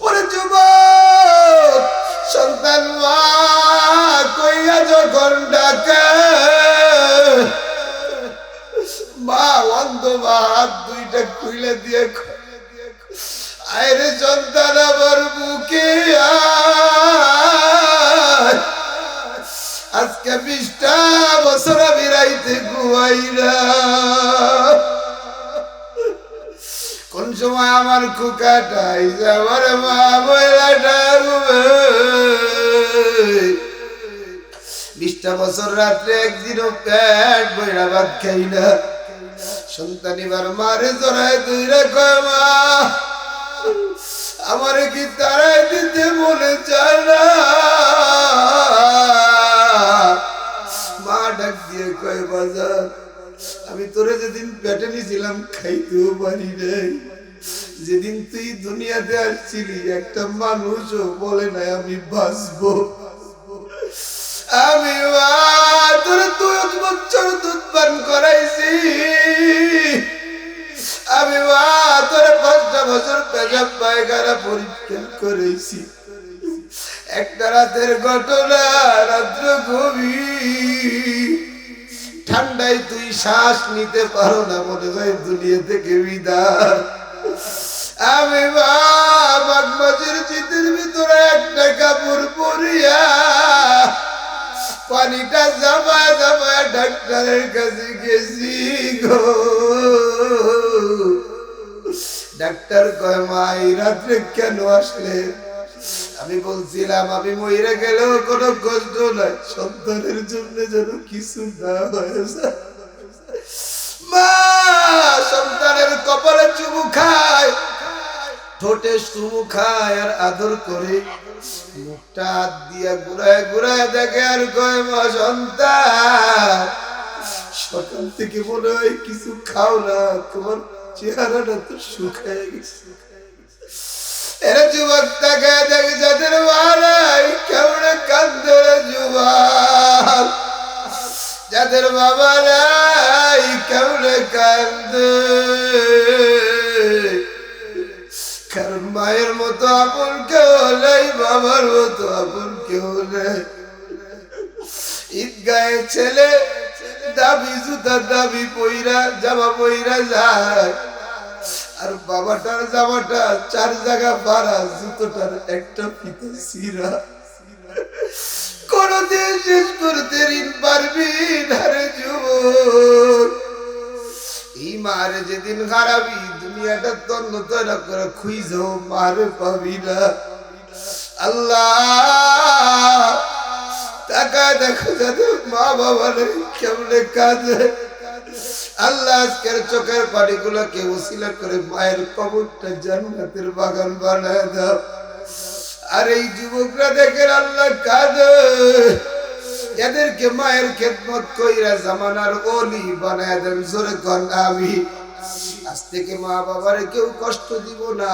ওরে যুবক সন্তান মা কইয়া যখন ডাকে মা অন্ধ মা হাত দুইটা খুলে দিয়ে আরে সন্তান আমার বুকে আজকে 20টা বছর আমি রাইতে ঘুমাই না। কোন সময় আমার কুকাটাই আমার মা বইলাটা ঘুমে 20টা বছর রাত্রে একদিনও পেট বইরা ভাত খাই না। সন্তান এবার মারে জড়ায় দুইরা কয় মা আমারে কি তারাই দিতে মনে চায় না? মা ডাক দিয়ে কয় বাজার আমি তোরে যেদিন পেটে নিয়েছিলাম খাইতেও পারি নাই। যেদিন তুই দুনিয়াতে আসছিলি একটা মানুষও বলে নাই আমি বাঁচবো। আমি মা তোরে 2 বছর দুধ পান করাইছি। আমি মা তোরে 5টা বছর পেশাব পায়খানা পরীক্ষা করেছি। একটা রাতের ঘটনা, রাত্র গভীর ঠান্ডায় তুই শ্বাস নিতে পারো না, মনে হয় দুনিয়া থেকে বিদায়। আমি মা বাগমাঝির চিতের ভিতরে একটা কাপড় পরিয়া পানিটা জামায় জামায় ডাক্তারের কাছে গেছি গো। ডাক্তার কয় মা এই রাত্রে কেন আসলে? আমি বলছিলাম আমি মরে গেলেও কোনো কষ্ট নাই, সন্তানের জন্য যেন কিছু না হয়েছে। মা সন্তানের কপালে চুমু খায়, ঠোঁটে চুমু খায় আর আদর করে মুখটা হাত দিয়া ঘুরায় ঘুরায় দেখে আর কয় মা সন্তান সকাল থেকে মনে হয় কিছু খাও না, তোমার চেহারাটা তো শুকায় গেছে। এরা যুবক তাকায় দেখে যাদের মারাই কেমন কান্দে যুবক, যাদের বাবা নাই কেমন কান্দে। কারণ মায়ের মতো আপন কেউ নেই, বাবার মতো আপন কেউ নেই। ঈদগাহে ছেলে দাবি জুতা দাবি পইরা জামা পইরা যায়, আর বাবাটার জামাটা 4 জায়গা পারা, জুতোটার একটা ফিতে ছিঁড়া। কোনদিন শেষ করতে ঋণ পারবি না রে যুবক। এই মারে যেদিন হারাবি দুনিয়াটা তন্ন তৈরা করে খুঁজো মারে পাবি না। আল্লাহ তাকায় দেখো যাদের মা বাবা নেই কেমনে কাঁদে। আল্লাহ আজকের চোখের পানিগুলোকে ওসিলা করে মায়ের কবরটা জান্নাতের বাগান বানায় দাও। আর এই যুবকরা দেখেন আল্লাহ কাঁদে, এদেরকে মায়ের খেদমত কইরা জামানার ওলি বানায় দেন। জোরে কন আমিন। আজ থেকে মা বাবারে কেউ কষ্ট দিব না।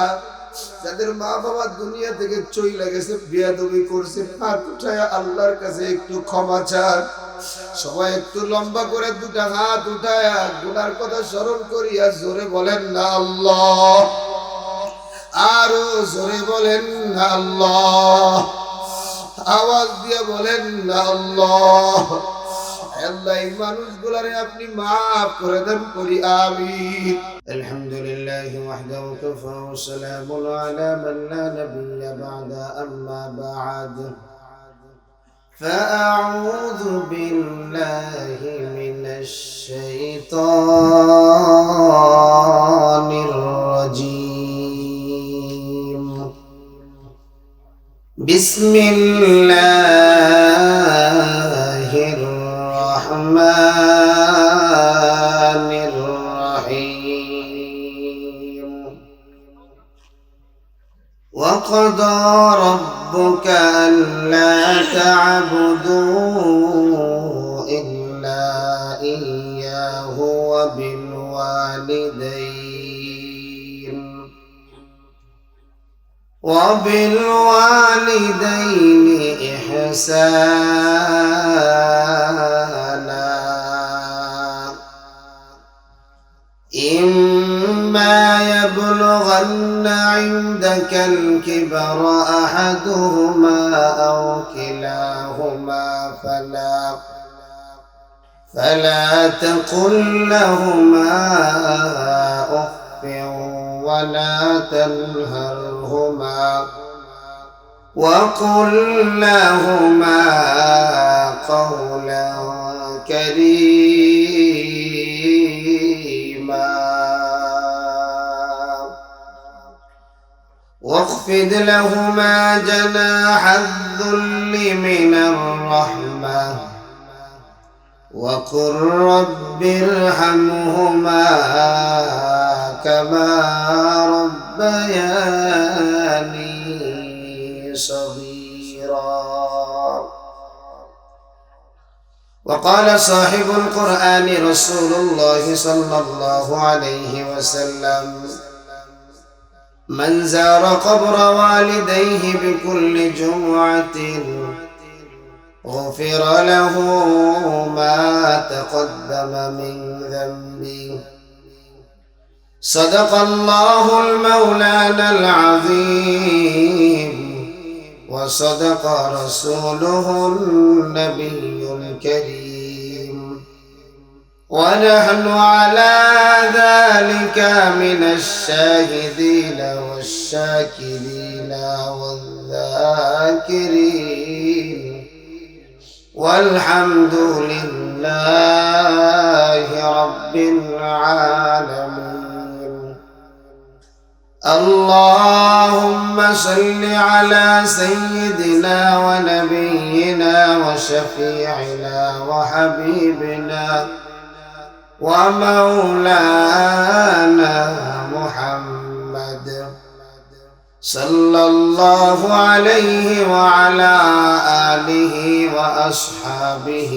যাদের মা বাবা দুনিয়া থেকে চইলা গেছে, বেয়াদবি করছে, হাত উঠায় আল্লাহর কাছে একটু ক্ষমা চান। সবাই একটু লম্বা করে 2টা হাত উঠায় গুনার কথা স্মরণ করিয়া জোরে বলেন না আল্লাহ। আরো জোরে বলেন না আল্লাহ। আওয়াজ দিয়ে বলেন না আল্লাহ। আল্লাহ এই মানুষগুলারে আপনি মাফ করে দেন, করি আমিন। আলহামদুলিল্লাহি ওয়াহদাহু কাফা ওয়া সালামুন আলা মান লা নাবিয়্যা বা'দা, আম্মা বা'দ। فأعوذ بالله من الشيطان الرجيم. بسم الله الرحمن الرحيم. وقضى ربك ألا تعبدوا إلا إياه وبالوالدين إحسانا. إما يبلغن أن عندك الكبر أحدهما أو كلاهما فلا تقل لهما أف ولا تنهرهما وقل لهما قولا كريما واخفض لهما جناح الذل من الرحمة وقل رب ارحمهما كما ربياني صغيرا. وقال صاحب القرآن رسول الله صلى الله عليه وسلم: من زار قبر والديه بكل جمعة غفر له ما تقدم من ذنبه. صدق الله المولانا العظيم وصدق رسوله النبي الكريم ونحن على ذلك من الشاهدين والشاكرين والذاكرين والحمد لله رب العالمين. اللهم صل على سيدنا ونبينا وشفيعنا وحبيبنا ومولانا محمد صلى الله عليه وعلى آله وأصحابه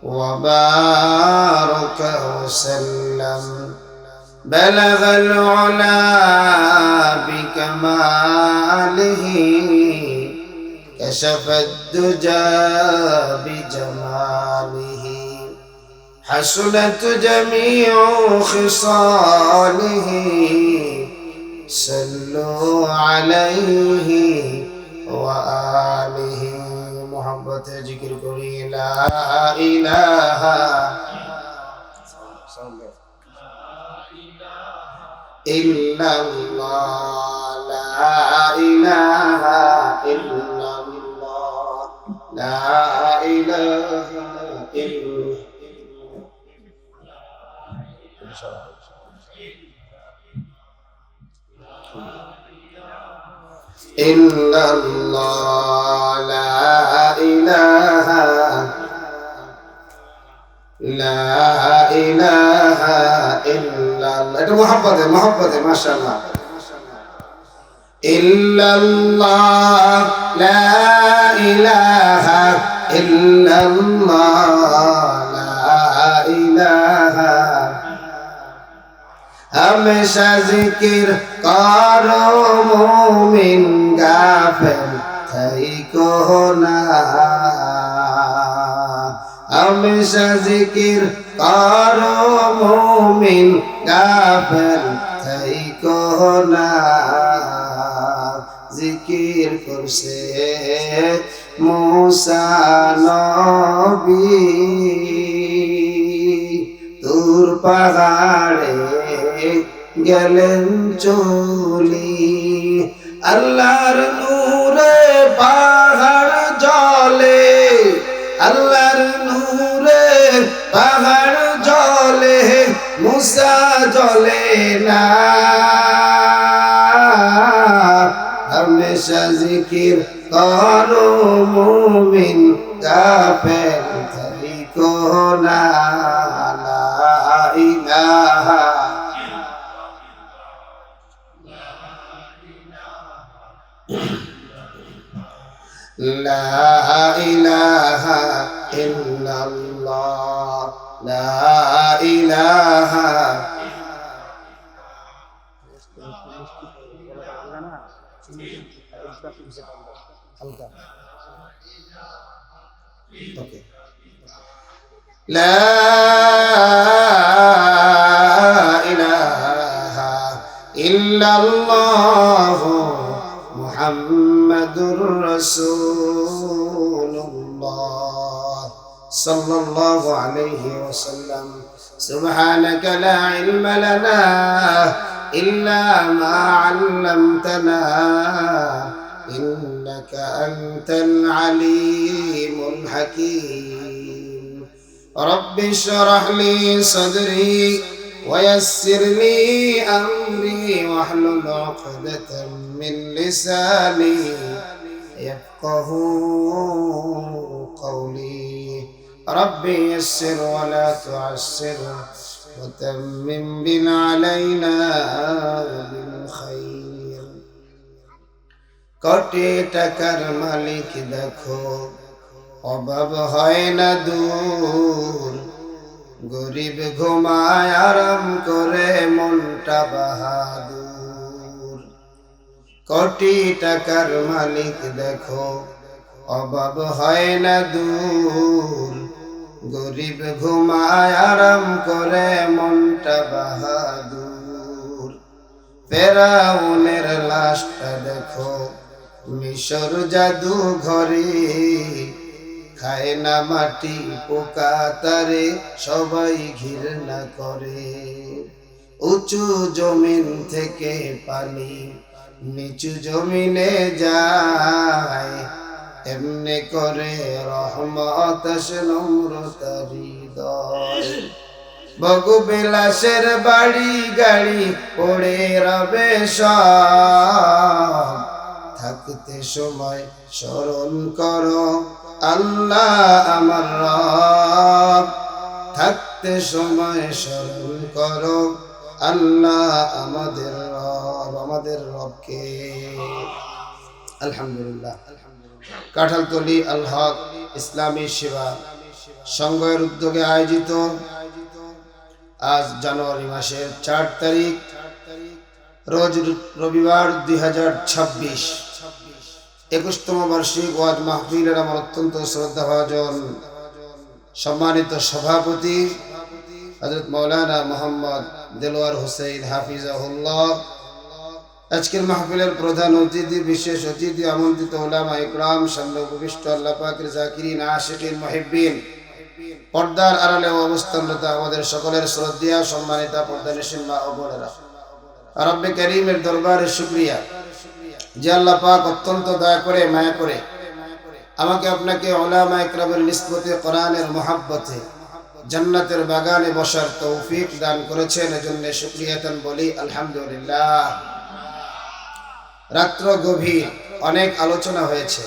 وبارك وسلم. بلغ العلا بكماله كشف الدجى بجماله حسنت جميع خصاله صلوا عليه وآله. محبت ذکر کری لا إله إلا الله لا إله إلا الله لا إله إلا إلا الله لا إله لا إله إلا الله. এটা محبة ما شاء الله. إلا الله لا إله إلا الله لا إله. हमेशा जिक्र करो मोमिन गाफिल थईको ना. हमेशा जिक्र करो मोमिन गाफिल थईको ना. जिक्र करसे मूसा नबी दूर पहाड़े গেলেন চলি. আল্লাহর নূরে পাহাড় জ্বলে আল্লাহর নূরে পাহাড় জ্বলে মুসা জ্বলে না. হামেশা জিকির করো মুমিন কাফের থাইকো না. লা ইলাহা لا إله إلا الله لا إله لا إله ইল্লাল্লাহু মুহাম্মাদুর রাসূলুল্লাহ সাল্লাল্লাহু আলাইহি ওয়াসাল্লাম। সুবহানাকা লা ইলমা লানা ইল্লা মা 'আল্লামতানা ইন্নাকা আনতাল আলিমুল হাকীম। রব্বি ইশরাহ লি সাদরি ويسر لي أمري واحلل عقدة من لساني يفقه قولي ربي يسر ولا تعسر وتمم بنا علينا بالخير। কোটি টাকার মালিক দেখো অভাব হয় না দূর, গরিব ঘুমায় আরাম করে মনটা বাহাদুর। কোটি টাকার মালিক দেখো অভাব হয় না দূর, গরিব ঘুমায় আরাম করে মনটা বাহাদুর। ফেরাউনের লাশটা দেখো মিশর জাদু ঘরে, খায় না মাটি পোকা তারে সবাই ঘৃণা করে। উঁচু জমিন থেকে পানি নিচু জমিনে যায়, এমনি করে রহমত আসে নম্রতার হৃদয়। ভোগবিলাসের বাড়ি গাড়ি পড়ে রবে সব, থাকতে সময় স্মরণ করো আল্লাহ আমার রব। থাকতে সময় স্মরণ করো আল্লাহ আমাদের রব, আমাদের রবকে। আলহামদুলিল্লাহ। কাঁঠালতলী আল হক ইসলামী সেবা সংঘের উদ্যোগে আয়োজিত আজ জানুয়ারি মাসের 4 তারিখ রোজ রবিবার 2026 21তম বার্ষিক ওয়াজ মাহফিলের আমার অত্যন্ত শ্রদ্ধাভাজন সম্মানিত সভাপতি হযরত মাওলানা মোহাম্মদ দেলোয়ার হোসেন হাফিজাহুল্লাহ, আজকের মাহফিলের প্রধান অতিথি, বিশেষ অতিথি, আমন্ত্রিত উলামা ইকরাম, সামনে উপবিষ্ট আল্লাহ পাকের জাকিরিন, আশিকিন, মুহিব্বিন, পর্দার আড়ালে অবস্থানরত আমাদের সকলের শ্রদ্ধেয় সম্মানিতা পর্দানিশীন মা ও বোনেরা, রব্বে কারীমের দরবারে শুকরিয়া যে আল্লাহ পাক অত্যন্ত দয়া করে মায়া করে আমাকে আপনাকে উলামা ইকরামের নিসবতে কোরআনের মহব্বতে জান্নাতের বাগানে বসার তৌফিক দান করেছেন, এজন্য শুকরিয়াতান বলি আলহামদুলিল্লাহ। রাত্র গভীর অনেক আলোচনা হয়েছে।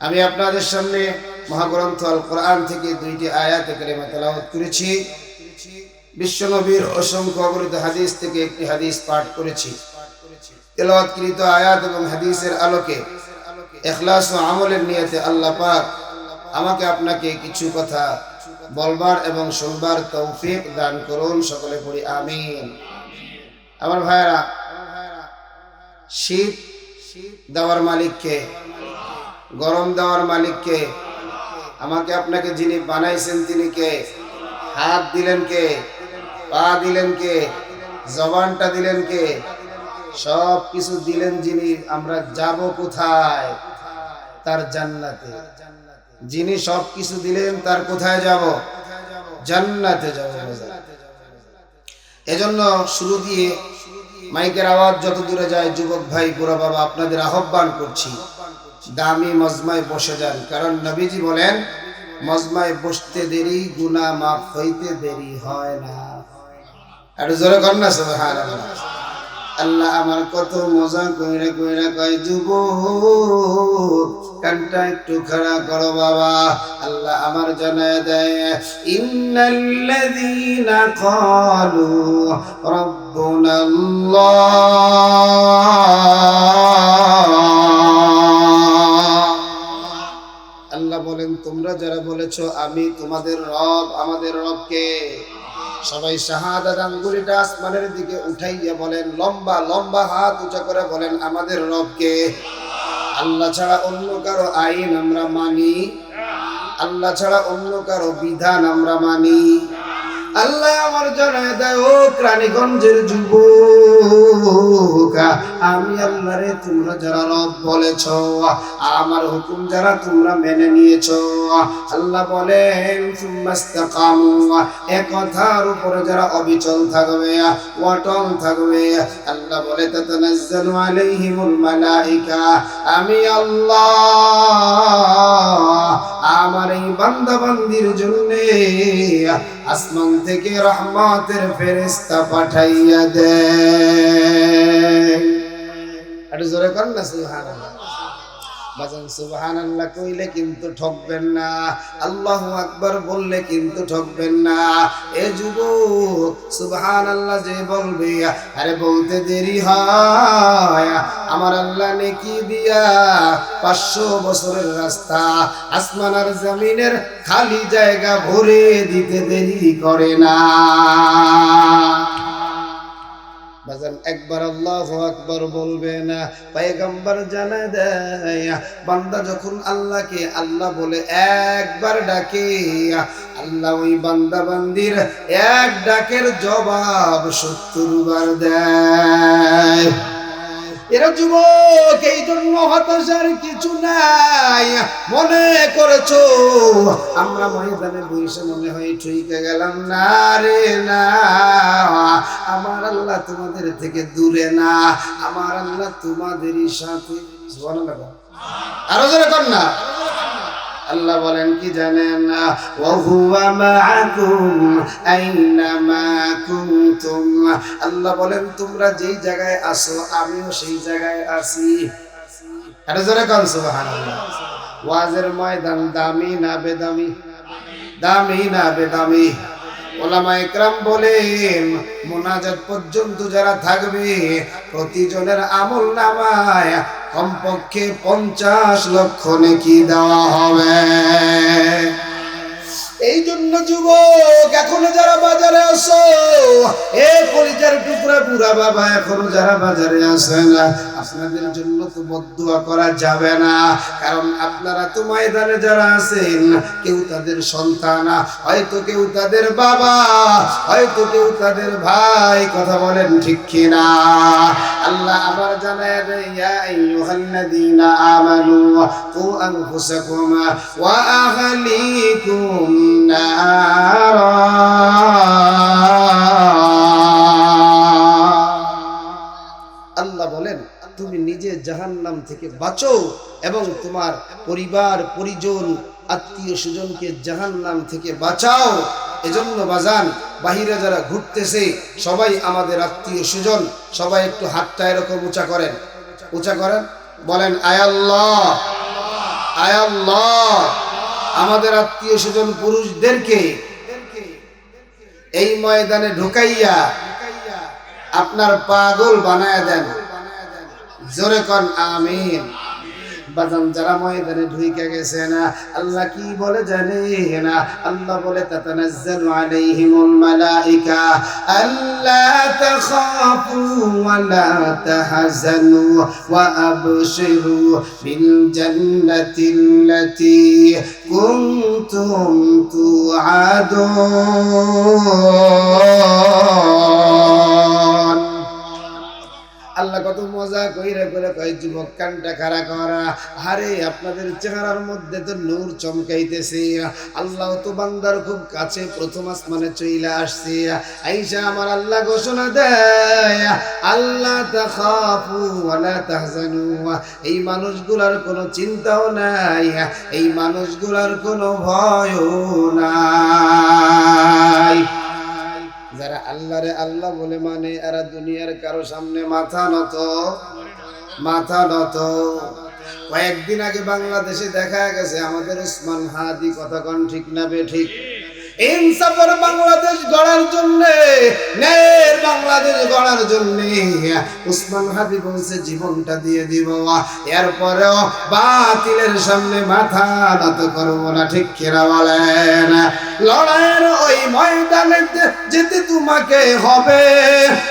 আমি আপনাদের সামনে মহাগ্রন্থ আল কোরআন থেকে 2টি আয়াতে কারিমা তেলাওয়াত করেছি। বিশ্বনবীর অসংখ্য অগণিত হাদিস থেকে একটি হাদিস পাঠ করেছি। তেলাওয়াতকৃত আয়াত এবং হাদিসের আলোকে ইখলাস ও আমলের নিয়তে আল্লাহ পাক আমাকে আপনাকে কিছু কথা বলবার এবং শুনবার তৌফিক দান করুন। সকলে পড়ি আমিন। আমার ভাইরা, শীত দেওয়ার মালিককে, গরম দেওয়ার মালিককে, আমাকে আপনাকে যিনি বানাইছেন তিনি কে? হাত দিলেন কে? পা দিলেন কে? জবানটা দিলেন কে? সব কিছু দিলেন যিনি। আমরা যাব কোথায়? তার জান্নাতে। যিনি সব কিছু দিলেন তার কোথায় যাব? জান্নাতে যাব। এজন্য শুরু দিয়ে মাইকের আওয়াজ যত দূরে যায়, যুবক ভাই, বুড়া বাবা, আপনাদের আহ্বান করছি দামি মজমায় বসে যান। কারণ নবীজি বলেন, মজমায় বসতে দেরি, গুনাহ মাফ হইতে দেরি হয় না। একটু জোরে কর না সুবহানাল্লাহ। আল্লাহ আমার কত মজা কইরা কইরা কয়, যুবক কানটা একটু খাড়া করো বাবা। আল্লাহ আমার জানায় দেয়, ইন্নাল্লাযীনা ক্বালু রাব্বুনাল্লাহ, আল্লাহ বলেন তোমরা যারা বলেছো আমি তোমাদের রব, আমাদের রবকে, সবাই শাহাদাত আঙ্গুলিটা আসমানের দিকে উঠাইয়া বলেন, লম্বা লম্বা হাত উঁচা করে বলেন আমাদের রবকে। আল্লাহ ছাড়া অন্য কারো আইন আমরা মানি, আল্লাহ ছাড়া অন্য কারো বিধান আমরা মানি, আল্লাহ আমার জানায় দেয়, ও রানীগঞ্জের যুবক, আমি আল্লাহ রে তোমরা যারা রব বলেছ, আমার হুকুম যারা তোমরা মেনে নিয়েছ, আল্লাহ বলেন সুম্মাস্তাকামু, এক কথার উপরে যারা অবিচল থাকবে, অটল থাকবে, আল্লাহ বলে তাতানাজ্জালু আলাইহিমুল মালাইকা, আমি আল্লাহ আমার এই বান্দা বান্দির জন্য আসমান থেকে রহমতের ফেরেশতা পাঠাইয়া দেয়। একটু জোরে কর না সুবহানাল্লাহ। বাজান সুবহানাল্লাহ কইলে কিন্তু ঠকবেন না, আল্লাহু আকবার বললে কিন্তু ঠকবেন না। এ যুবক সুবহানাল্লাহ যে বলবে, আরে বলতে দেরি হয়, আমার আল্লাহ নেকি দিয়া 500 বছরের রাস্তা আসমান আর জমিনের খালি জায়গা ভরে দিতে দেরি করে না। বাজান একবার আল্লাহু আকবার বলবে না। পয়গম্বর জানা দেয়, বান্দা যখন আল্লাহকে আল্লাহ বলে একবার ডাকে, আল্লাহ ওই বান্দা বান্দির এক ডাকের জবাব 70 বার দেয়। এরা যুবক এই জন্য হতাশার কিছু নাই। মনে করেছো আমরা ময়দানে বসে মনে হয় ঠইকে গেলাম, না রে না, আমার আল্লাহ তোমাদের থেকে দূরে না, আমার আল্লাহ তোমাদেরই সাথে। সুবহানাল্লাহ, আরো জোরে কর না। আল্লাহ বলেন কি জানেন, ওয়া হুয়া মাআকুম আইনামা কুনতুম, আল্লাহ বলেন তোমরা যেই জায়গায় আছো আমিও সেই জায়গায় আছি। এটা জোরে কোন সুবহানাল্লাহ। ওয়াজের ময়দান দামি না বেদামি? দামি না বেদামি? ওলামা ইকরাম বলেন মুনাজাত পর্যন্ত যারা থাকবে প্রতিজনের আমল নামায় কমপক্ষে 50 লক্ষ নেকি দেওয়া হবে। এই জন্য যুবক এখনো যারা বাজারে আসো, এ কলিজার টুকরা বুড়া বাবা এখনো যারা বাজারে আসেন, আপনাদের জন্য তো বদদুয়া করা যাবে না, কারণ আপনারা তো ময়দানে যারা আছেন কেউ তাদের সন্তান, হয়তো কেউ তাদের বাবা, হয়তো কেউ তাদের ভাই। কথা বলেন ঠিক কিনা? আল্লাহ আবার জানায় দেয়, ইয়া আইয়ুহাল্লাযীনা আমানু কু আনফুসাকুম ওয়া আহলিকুম নারা। আল্লাহ বলেন তুমি নিজে জাহান্নাম থেকে বাঁচো এবং তোমার পরিবার পরিজন আত্মীয় স্বজনকে জাহান্নাম থেকে বাঁচাও। এজন্য বাজান বাহিরে যারা ঘুরতেছে সবাই আমাদের আত্মীয় স্বজন, সবাই একটু হাতটা এরকম উঁচা করেন, উঁচা করেন, বলেন আয় আল্লাহ, আয় আল্লাহ। আমাদের আত্মীয় স্বজন পুরুষদেরকে এই ময়দানে ঢুকাইয়া আপনার পাগল বানায় দেন। জোরে কন আমিন। বাজান যারা ময়দানে ঢুইকে গেছে না, আল্লাহ কি বলে জানেন? আল্লাহ বলে তাতানাজ্জালু আলাইহিমুল মালাইকা আল্লা তাখাফু ওয়া লা তাহজানু ওয়া আবশিরু বিল জান্নাতিল্লাতী কুনতুম তুআদুন। আল্লাহ কত মজা কইরা করে কয়, যুবক কানটা খাড়া করা, আরে আপনাদের চেহারার মধ্যে তো নূর চমকাইতেছে। আল্লাহ তো বান্দার খুব কাছে প্রথম আসমানে চইলা আসছে। আইসা আমার আল্লাহ ঘোষণা দেয়, আল্লাহ তাখাফু ওয়া লা তাহজানু, এই মানুষগুলার কোনো চিন্তাও নাই, এই মানুষগুলার কোনো ভয়ও নাই। যারা আল্লাহরে আল্লাহ বলে মানে এরা দুনিয়ার কারো সামনে মাথা নত, মাথা নত। কয়েকদিন আগে বাংলাদেশে দেখা গেছে আমাদের উসমান হাদি, কথা কোন ঠিক না বে ঠিক? ইনসাফের বাংলাদেশ গড়ার জন্য, ন্যায়ের বাংলাদেশ গড়ার জন্য উসমান হাদি বলছে জীবনটা দিয়ে দিব, এরপরেও বাতিলের সামনে মাথা নত করবো না। ঠিক কিনা বলেন? লড়াইয়ের ওই ময়দানে যেতে তোমাকে হবে,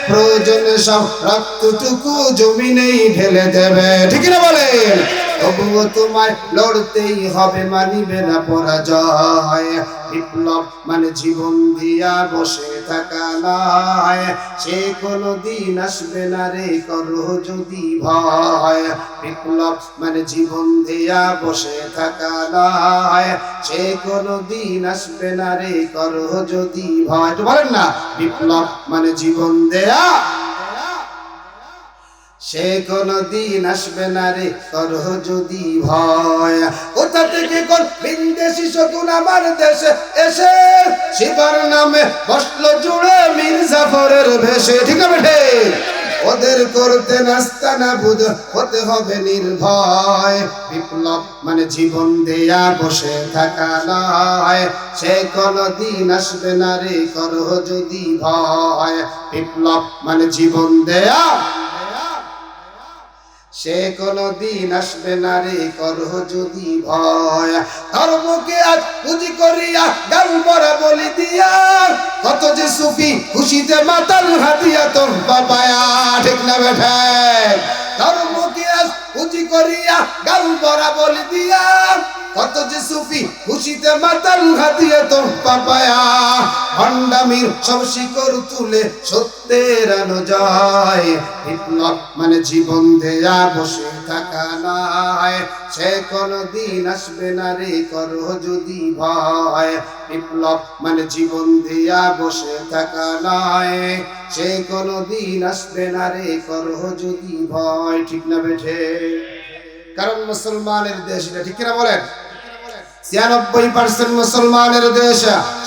প্রয়োজনে সব রক্তটুকু জমিনেই ঢেলে দেবে। ঠিক কিনা বলেন? তবুও তোমায় লড়তেই হবে, মানিবে না পরাজয়। বিপ্লব মানে জীবন দিয়া বসে থাকা নয়, সে কোনো দিন আসবে না রে করো যদি ভয়। বিপ্লব মানে জীবন দিয়া বসে থাকা নয়, সে কোনো দিন আসবে না রে করো যদি ভয়। একটু বলেন না, বিপ্লব মানে জীবন দেয়া, সে কোনো দিন আসবে না রে করো যদি ভয়। কোথা থেকে কোন বিদেশি শকুন আমার দেশে এসে শিবার নামে বসলো জুড়ে মির্জাফরের ভেসে, ঠিক না বেঠে? ওদের করতে নাস্তা না বুধ হতে হবে নির্ভয়। বিপ্লব মানে জীবন দেয়া বসে থাকা নয়, সে কোনো দিন আসবে না রে করো যদি ভয়। বিপ্লব মানে জীবন দেয়া, সে কোনো দিন আসবে না রে করো যদি ভয়। ধর্মকে আজ পুঁজি করিয়া গাল ভরা বলি দিয়া, কত যে সুফি খুশিতে মাতাল হাতিয়া তোর বাবায়া, ঠিক না বেঠে? ধর্মকে আজ পুঁজি করিয়া গাল ভরা বলি দিয়া, কত যে সুফি খুশিতে মাতাল হাতিয়া তোর বাবায়া। ভণ্ডামির সব শিকড় তুলে সত্যের আলো যায়। বিপ্লব মানে জীবন দেয়া বসে থাকা নয়, সে কোনো দিন আসবে না রে করো যদি ভয়। বিপ্লব মানে জীবন দেয়া বসে থাকা নয়, সে কোনো দিন আসবে না রে করো যদি ভয়, ঠিক না বেঠে? কারণ মুসলমানের দেশ এটা, ঠিক কিনা বলেন? 96% মুসলমানের দেশ।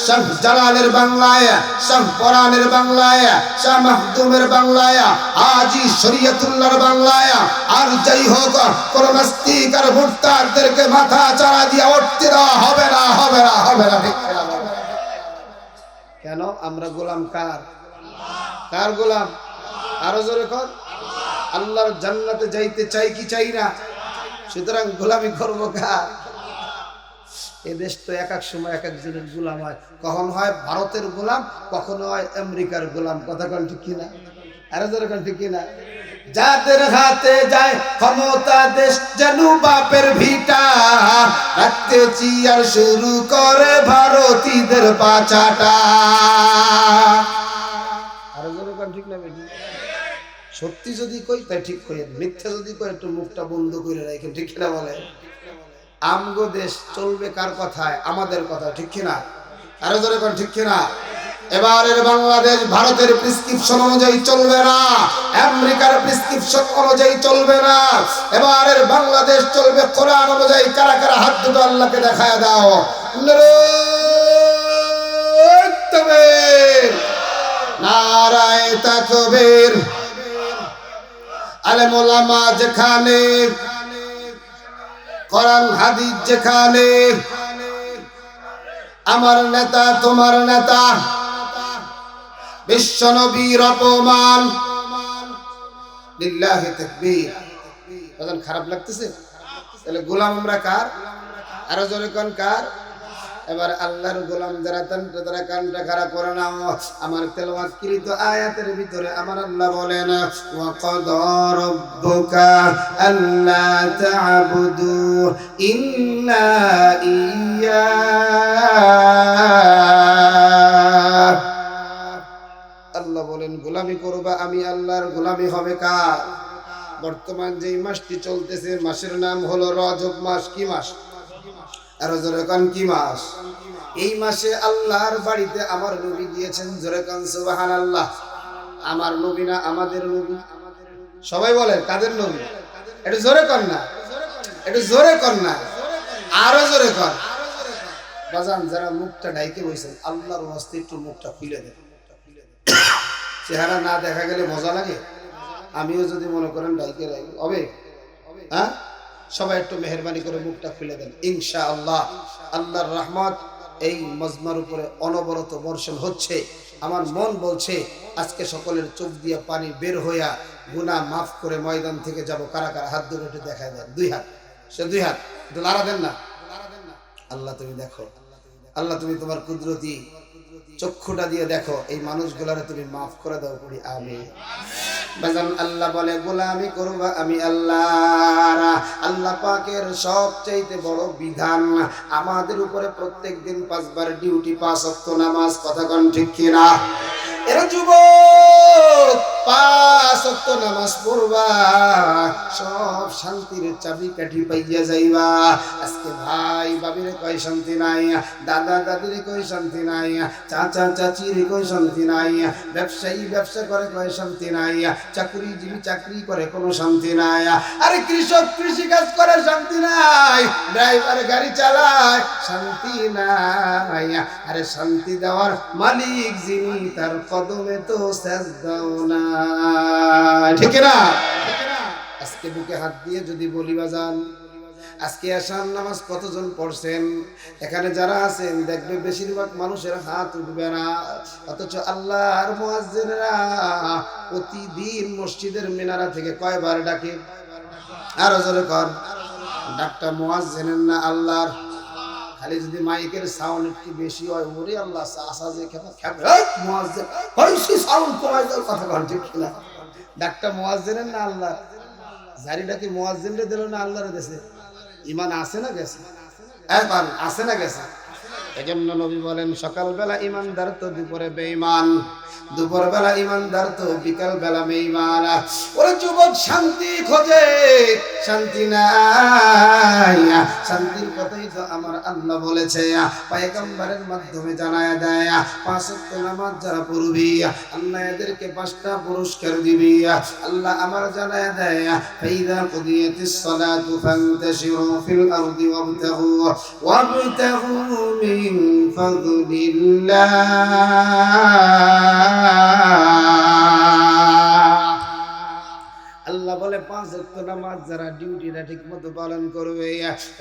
শাহ জালালের বাংলায়, শাহ পরানের বাংলায়, শাহ মাহদুমের বাংলায়, আজি শরীয়তুল্লাহর বাংলায়। আর যাই হোক, কোন নাস্তিক আর মুরতাদদেরকে মাথা চাড়া দিয়ে উঠতে দেওয়া হবে না, হবে না, হবে না, ঠিক না? কেন? আমরা গোলাম কার? কার গোলাম? আরো জোরে কর। আল্লাহর জান্নাতে যাইতে চাই কি চাই না? সুতরাং গোলামি করবো কার? এ দেশ তো এক এক সময় এক একজনের গোলাম হয়। কখন হয় ভারতের গোলাম, কখনো হয় আমেরিকার গোলাম। কথা কোন ঠিক কিনা? আরো জোরে কোন ঠিক কিনা? যাদের হাতে যায় ক্ষমতা দেশ যেন বাপের ভিটা, রাখতে চিয়ার শুরু করে ভারতীয়দের পাচাটা। আরো জোরে কোন ঠিক না? বেশি সত্যি যদি কই তাই ঠিক কই, মিথ্যা যদি কই একটু মুখটা বন্ধ করে রাখেন, ঠিক কিনা বলে? আমগো দেশ চলবে কার কথায়? আমাদের কথা, ঠিক কিনা? আরো জোরে কোন ঠিক কিনা? এবারের বাংলাদেশ ভারতের প্রেসক্রিপশন অনুযায়ী চলবে না, আমেরিকার প্রেসক্রিপশন অনুযায়ী চলবে না। এবারের বাংলাদেশ চলবে কোরআন অনুযায়ী। কারা কারা হাত দুটো আল্লাহকে দেখায় দাও? নারায়ে তাকবীর। আলেম ওলামা যেখানে, কোরআন হাদিস যেখানে, আমার নেতা তোমার নেতা, বিশ্ব নবীর অপমান, লিল্লাহি তাকবীর। বাজান খারাপ লাগতেছে? তাহলে গোলাম আমরা কার? আরো জোরে কোন কার? এবার আল্লাহর গোলাম যারা তারা কানটা খাড়া করে নাও। আমার তেলাওয়াতকৃত আয়াতের ভিতরে আমার আল্লাহ বলেন, ওয়া ক্বাদা রাব্বুকা আল্লা তা'বুদু ইল্লা ইয়্যা। আল্লাহ বলেন গোলামি করবা, আমি আল্লাহর গোলামি হবে কার? বর্তমান যে মাসটি চলতেছে, মাসের নাম হলো রজব মাস। কি মাস? আরো জোরে কোন কি মাস? এই মাসে আল্লাহর বাড়িতে আমার নবী গিয়েছেন। জোরে কোন সুবহানাল্লাহ। আমার নবী না আমাদের নবী? সবাই বলেন কাদের নবী? একটু জোরে কর না, একটু জোরে কর না, আরো জোরে কর। বাজান যারা মুখটা ঢাইকে বসেছেন, আল্লাহর ওয়াস্তে একটু মুখটা খুলে দেন। চেহারা না দেখা গেলে মজা লাগে। আমিও যদি মনে করেন ঢাইকে রাখি হবে? হ্যাঁ, সবাই একটু মেহেরবানি করে মুখটা খুলে দেন। ইনশাআল্লাহ আল্লাহর রহমত এই মজমার উপরে অনবরত বর্ষণ হচ্ছে। আমার মন বলছে আজকে সকলের চোখ দিয়ে পানি বের হইয়া গুনাহ মাফ করে ময়দান থেকে যাব। কারা কারা হাত ধরে একটু দেখায় দেন? দুই হাত, সে দুই হাত একটু লাড়া দেন না। আল্লাহ তুমি দেখো, আল্লাহ তুমি তোমার কুদরতি চক্ষুটা দিয়ে দেখো, এই মানুষগুলারে তুমি মাফ করে দাও করি আমিন। বাজান আল্লাহ বলে গোলামি করবা আমি আল্লাহ। আল্লাহ পাকের সবচেয়ে বড় বিধান আমাদের উপরে প্রত্যেকদিন 5 বার ডিউটি, 5 ওয়াক্ত নামাজ। কথা কোন ঠিক কিনা? এর যুবক 5 ওয়াক্ত নামাজ পড়বা, সব শান্তির চাবিকাঠি পাইয়া যাইবা। আজকে ভাই ভাবিরে কই শান্তি নাই, দাদা দাদিরে কই শান্তি নাই, চাচা চাচিরে কই শান্তি নাই, ব্যবসায়ী ব্যবসা করে কই শান্তি নাই, চাকরিজীবী চাকরি করে কোনো শান্তি নাই, আরে কৃষক কৃষি কাজ করে শান্তি নাই, ড্রাইভার গাড়ি চালায় শান্তি নাই। আরে শান্তি দেওয়ার মালিক যিনি, তার কদমে তো সেজদাও না। ঠিক না? আজকে বুকে হাত দিয়ে যদি বলি বাজান, আজকে আশার নামাজ কতজন পড়ছেন? এখানে যারা আছেন দেখবে বেশিরভাগ মানুষের হাত উঠবে না, অথচ আল্লাহর মুয়াজ্জিনরা প্রতিদিন মসজিদের মিনারা থেকে কয়বার ডাকে? আরো জোরে কর। ডাকটা মুয়াজ্জিনের না আল্লাহর। খালি যদি মাইকের সাউন্ড একটু বেশি হয়, ওরে আল্লাহ আসা যে খেপে মুয়াজ্জিন হইছি সাউন্ড কমাই দাও। কথা কন ঠিক কিনা? ডাকটা মুয়াজ্জিনের না আল্লাহর? জারিটা কি মুয়াজ্জিনরে দিল না আল্লাহরে দিয়েছে? ঈমান আছে না গেছে? এখন আছে না গেছে? এজন্য নবী বলেন সকালবেলা ঈমানদার তো দুপুরে বেঈমান, দুপুরবেলা ঈমানদার তো বিকাল বেলা বেঈমান। ওরে যুবক শান্তি খোঁজে, শান্তি নাই। শান্তির কথাই তো আমার আল্লাহ বলেছে, পয়গম্বরের মাধ্যমে জানায়া দেয় 5 ওয়াক্ত নামাজ যারা পড়বি আল্লাহ এদেরকে 5টা পুরস্কার দিবি। আল্লাহ আমার জানায়া দেয় ফাইদা কুদিয়াতিস সালাতু ফান্তাশিরু ফিল আরদি ওয়াবতাগু মিন ফাদলিল্লাহ। আল্লাহ বলে 5 ওয়াক্ত নামাজ যারা ডিউটিটা ঠিকমতো পালন করবে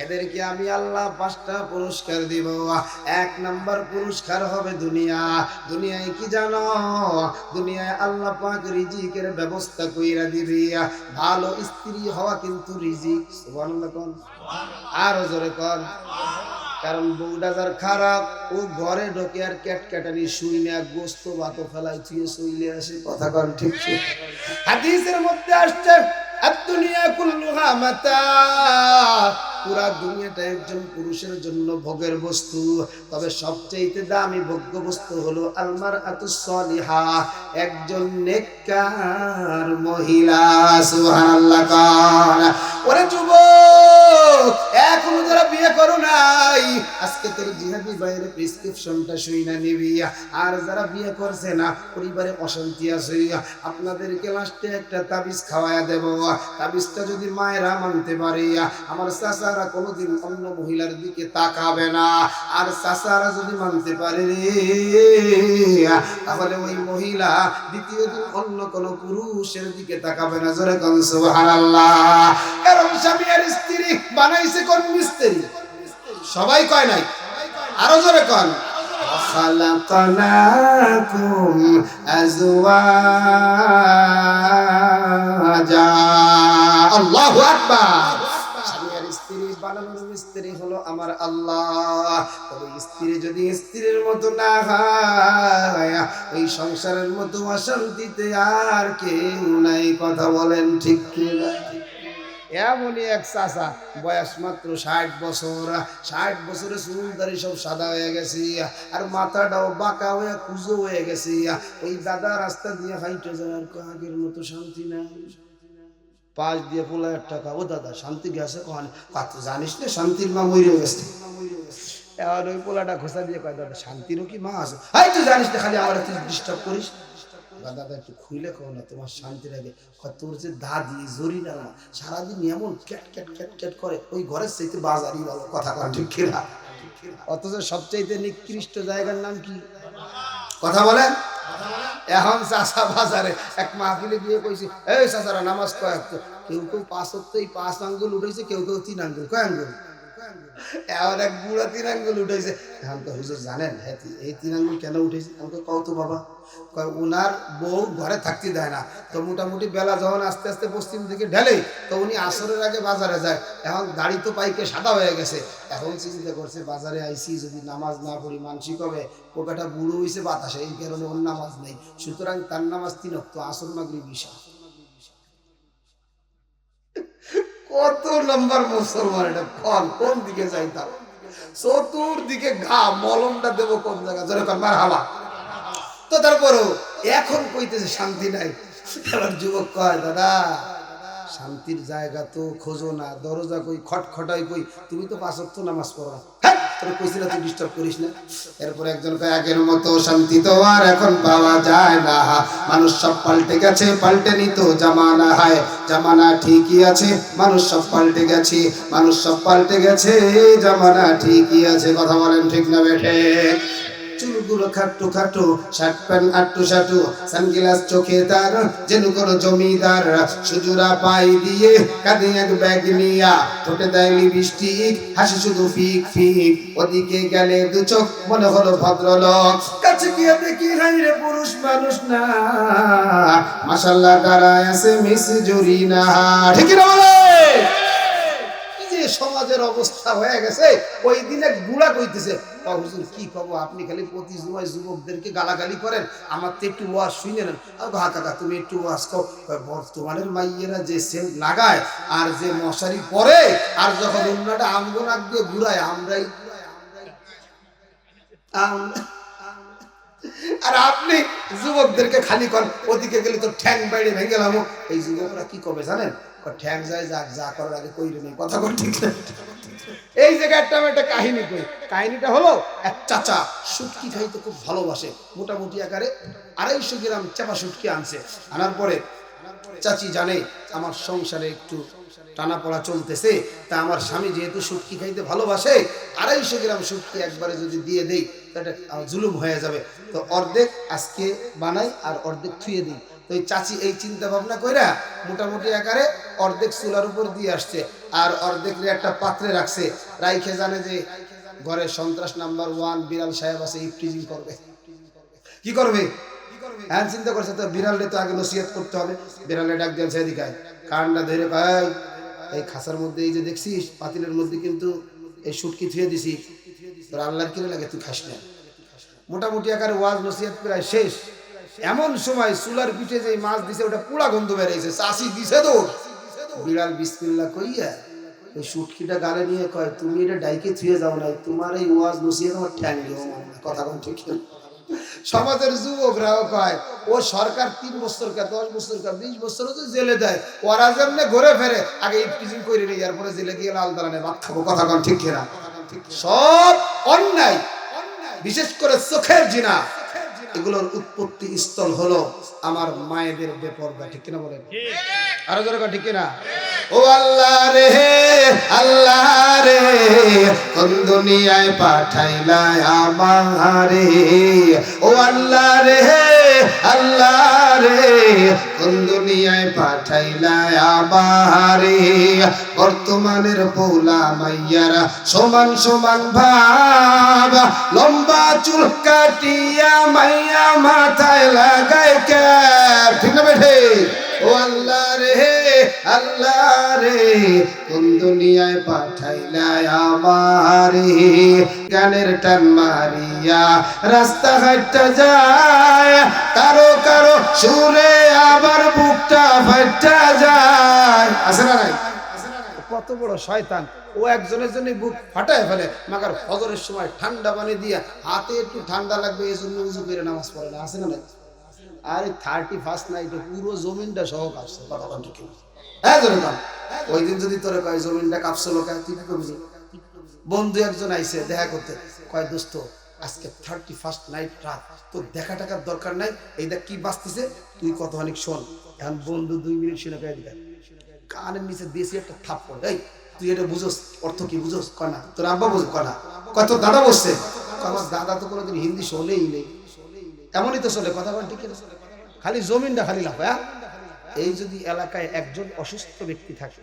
এদেরকে আমি আল্লাহ 5টা পুরস্কার দিব। 1 নাম্বার পুরস্কার হবে দুনিয়া। দুনিয়ায় কি জানো? দুনিয়ায় আল্লাহ পাক রিজিকের ব্যবস্থা কইরা দিবে। ভালো স্ত্রী হওয়া কিন্তু রিজিক। সুবহানাল্লাহ কোন? আর জোরে কোন। কারণ বউটা যার খারাপ, ও ঘরে ঢোকে আর ক্যাটক্যাটানি শুই না, গোস্ত ভাত ফেলাই থুয়ে চলে আসে। কথা কন ঠিক ঠিক? হাদিসের মধ্যে আসছে আদ-দুনিয়া কুল্লুহা মাতা, পুরা দুনিয়াটা একজন পুরুষের জন্য ভোগের বস্তু, তবে সবচেয়ে দামি ভোগ্য বস্তু হলো আল-মারআতুস সালিহা, একজন নেককার মহিলা। সুবহানাল্লাহ কান। ওরে যুবক, এখনো যারা বিয়ে করো নাই, আজকে তোর জিহাদি ভাইয়ের প্রেসক্রিপশনটা শুইনা নিবি। আর যারা বিয়ে করছে না, পরিবারে অশান্তি আছে, আপনাদেরকে লাস্টে একটা তাবিজ খাওয়ায়া দেব। তাবিজটা যদি মায়েরা মানতে পারে, আমার চাচারা কোনোদিন অন্য মহিলার দিকে তাকাবে না। আর চাচারা যদি মানতে পারে তাহলে ওই মহিলা দ্বিতীয় দিন অন্য কোনো পুরুষের দিকে তাকাবে না। জোরে কোন সুবহানাল্লাহ। কারণ স্বামী আর স্ত্রী বানাইছে কোন মিস্ত্রি? সবাই কয় নাই? আরো জোরে কোন। খালাকনাকুম আজওয়াজা। আল্লাহু আকবার। স্বামী আর স্ত্রী বানানোর মিস্ত্রি হলো আমার আল্লাহ। তবে স্ত্রী যদি স্ত্রীর মতো না হয়, ওই সংসারের মতো অশান্তিতে আর কেউ নাই। কথা বলেন ঠিক কি না? এমনই এক চাচা, বয়স মাত্র 60 বছর। 60 বছরে চুলদারি সব সাদা হয়ে গেছে, আর মাথাটাও বাঁকা হয়ে কুজো হয়ে গেছে। ওই দাদা রাস্তা দিয়ে হাইটে যায়, আর আগের মতো শান্তি নাই। পাশ দিয়ে পোলা একটা ও দাদা শান্তি গেছে কখন? কত জানিস না, শান্তির মা মরে গেছে। এবার ওই পোলাটা ঘোষা দিয়ে কয় দাদা শান্তিরও কি মা আছে? হাই তুই জানিস না, খালি আমার তুই ডিস্টার্ব করিস। দাদা একটু খুইলে কও না, তোমার শান্তি লাগে। তোর যে দাদি জরিনা না, সারাদিন এমন ক্যাট ক্যাট ক্যাট ক্যাট করে, ওই ঘরের চাইতে বাজারই ভালো। কথা কন ঠিক কিনা? অথচ সবচাইতে নিকৃষ্ট জায়গার নাম কি? কথা বলেন। এখন চাষা বাজারে এক মাহফিলে গিয়ে কইছি, এই চাচারা নামাজ কয়? কেউ কেউ 5 ওয়াক্তই 5 আঙ্গুল উঠেছে, কেউ কেউ 3 আঙ্গুল। কয় আঙ্গুল? এমন এক বুড়া 3 আঙ্গুল উঠেছে। এখন তো হুজুর জানেন এই 3 আঙ্গুল কেন উঠেছে? আমাকে কও তো বাবা। কয় উনার বউ ঘরে থাকতে দেয় না, তো মোটামুটি বেলা যখন আস্তে আস্তে পশ্চিম দিকে ঢেলে, তো উনি আসরের আগে বাজারে যায়। এখন দাড়ি তো পাইকে সাদা হয়ে গেছে। এখন চিন্তা করছে বাজারে আইসি, যদি নামাজ না পড়ি মানসিক হবে, পোকাটা বুড়ো হয়েছে বাতাসে, এই কারণে ওর নামাজ নেই। সুতরাং তার নামাজ 3 ওয়াক্ত, আসর মাগরিব ইশা। কত নম্বর মুসলমান এটা কোন দিকে যাইতাম, চতুর্দিকে ঘা, মলমটা দেবো কোন জায়গা, যেরকম মার হালা। তো তারপরেও এখন কইতেছে শান্তি নাই। এবার যুবক কয়, দাদা শান্তির জায়গা তো খোঁজো না, দরজা কই খটখটাই কই, তুমি তো 5 ওয়াক্ত নামাজ পড়ো না, হ্যাঁ তোর কইছিল তুই ডিস্টার্ব করিস না। এরপর একজন কয়, আগের মতো শান্তি তো আর এখন পাওয়া যায় না, মানুষ সব পাল্টে গেছে, পাল্টে নিত জামানা, হায় জামানা ঠিকই আছে, মানুষ সব পাল্টে গেছে, মানুষ সব পাল্টে গেছে, জামানা ঠিকই আছে। কথা বলেন ঠিক না বেঠে? চুলগুলো খাট্টু খাট্টু, শার্ট প্যান্ট আট্টু সাটু, সানগ্লাস চোখে তার যেন কোন জমিদার, সুজুরা পাই দিয়ে কাঁধে এক ব্যাগ নিয়া, ঠোঁটে দেয় লিপস্টিক, হাসি শুধু ফিক ফিক, ওদিকে গেলে দু চোখ মনে হলো ভদ্রলোক, কাছে গিয়ে দেখি হাই রে পুরুষ মানুষ না, মাশাআল্লাহ দাঁড়ায় আছে মিস জরিনা। ঠিক না বলে? সমাজের অবস্থা হয়ে গেছে। ওই দিন এক বুড়া কইতেছে, হুজুর কি কব, আপনি খালি প্রতি সময় যুবকদেরকে গালাগালি করেন, আমার তো একটু ওয়াজ শুনে নেন। হা কাকা তুমি একটু ওয়াজ কর। বর্তমানের মাইয়েরা যে সেন্ট লাগায় আর যে মশারি পরে, আর যখন উন্নাটা আমগোনাক দিয়ে ঘুরায়, আমরাই আর আপনি যুবকদেরকে খালি কর, ওদিকে গেলে তো ঠ্যাং বাইরে ভেঙে গেলাম। এই যুবকরা কি করবে জানেন? ঠ্যাং যায় যাক, যা করার আগে কইরে নেই। কথা বল ঠিক না? এই জায়গায় একটা কাহিনী কই। কাহিনীটা হলো, এক চাচা শুটকি খাইতে খুব ভালোবাসে, মোটামুটি আকারে 250 গ্রাম চাপা শুটকি আনছে। আনার পরে চাচি জানে আমার সংসারে একটু টানা পড়া চলতেছে, তা আমার স্বামী যেহেতু শুটকি খাইতে ভালোবাসে, 250 গ্রাম শুটকি একবারে যদি দিয়ে দেই এটা জুলুম হয়ে যাবে, তো অর্ধেক আজকে বানাই আর অর্ধেক থুয়ে দিই। তো এই চাচি এই চিন্তা ভাবনা কইরা মোটামুটি আকারে অর্ধেক চুলার উপর দিয়ে আসছে, আর অর্ধেক একটা পাত্রে রাখছে, রাইখে জানে যে ঘরে সন্ত্রাস নাম্বার 1 বিড়াল সাহেব আছে, ইফটিজিং করবে। কি করবে? হ্যাঁ চিন্তা করছে, তো বিড়ালে তো আগে নসিহত করতে হবে। বিড়ালে ডাক দিয়েছে, এদিকে কানটা ধরে কয়, এই খাঁচার মধ্যে এই যে দেখছিস পাতিলের মধ্যে কিন্তু এই শুটকি থুয়ে দিছি, তোর আল্লাহর কিনে লাগে, তুই খাস না। মোটামুটি আকারে ওয়াজ নসিহত প্রায় শেষ। এমন সময় চুলার পিঠে যে মাছ দিছে ওটা পুরা গন্ধ বেরিয়েছে, চাষি দিছে তো। বিড়াল বিসমিল্লাহ কইয়া ওই শুটকিটা গালে নিয়ে কয়, তুমি এটা ডাইকে থুয়ে যাও নাই, তোমার এই ওয়াজ নসিহত আমার ঠ্যাং দিও। কথা কোন ঠিক না? সমাজের যুবকরাও কয়, ও সরকার 3 বছর কা 10 বছর কা 20 বছর তো জেলে দেয়, ওরা যেমন ঘুরে ফেরে আগে ইফটিজিং করে নিই, এরপরে জেলে গিয়ে লাল দালানে ভাত খাবো। কথা কোন ঠিক না? সব অন্যায়, বিশেষ করে চোখের জিনা, এগুলোর উৎপত্তি স্থল হলো আমার মায়েদের বেপরদা। ঠিক কিনা বলেন? আরো জোরে কথা, ঠিক কিনা? ও আল্লাহ রে, আল্লাহ রে, কোন দুনিয়ায় পাঠাইলা আমারে, ও আল্লাহ রে, আল্লাহ রে, কোন দুনিয়ায় পাঠাইলা আমারে, বর্তমানের পৌলা মাইয়ারা সমান সমান ভাব, লম্বা চুল কাটিয়া মাইয়া মাথায় লাগায় ক্যাপ। ঠিক না বেঠে? ও আল্লাহ রে, আল্লাহ রে, কোন দুনিয়ায় পাঠাইলা আমারে, গানের টান মারিয়া রাস্তা হাঁটতে যায়, কারো কারো সুরে আবার বুকটা ফাটা যায়। আছে না নাই? কত বড় শয়তান! ও একজনের জন্য বুক ফাটায় ফেলে, মাগার ফজরের সময় ঠান্ডা পানি দিয়া হাতে একটু ঠান্ডা লাগবে এই জন্য উজু করে নামাজ পড়ে না। আছে না নাই? আরে 31st নাইটে পুরো জমিনটা সহ কাঁপছে। কথা বল ঠিক না? হ্যাঁ জোরে বল। ওই দিন যদি তোরে কয় জমিনটা কাঁপছিল কেন, তুই কি করবি? বন্ধু একজন আইছে দেখা করতে, কয় দোস্ত আজকে 31st নাইট রাত, তোর দেখা টাকার দরকার নাই, এই দেখ কি বাঁচতেছে, তুই কতখানি শোন। এখন বন্ধু 2 মিনিট শুনে কয়ে দিবে, কানের নিচে দেশি একটা থাপ্পড়, এই তুই এটা বুঝোস অর্থ কি বুঝোস? কনা তোর আব্বা বুঝ, কনা কত দাদা বসছে, আমার দাদা তো কোনোদিন হিন্দি শোনেই নেই, এমনই তো চলে। কথা বল ঠিক না? খালি জমিনটা খালি লাভ। হ্যাঁ, এই যদি এলাকায় একজন অসুস্থ ব্যক্তি থাকে,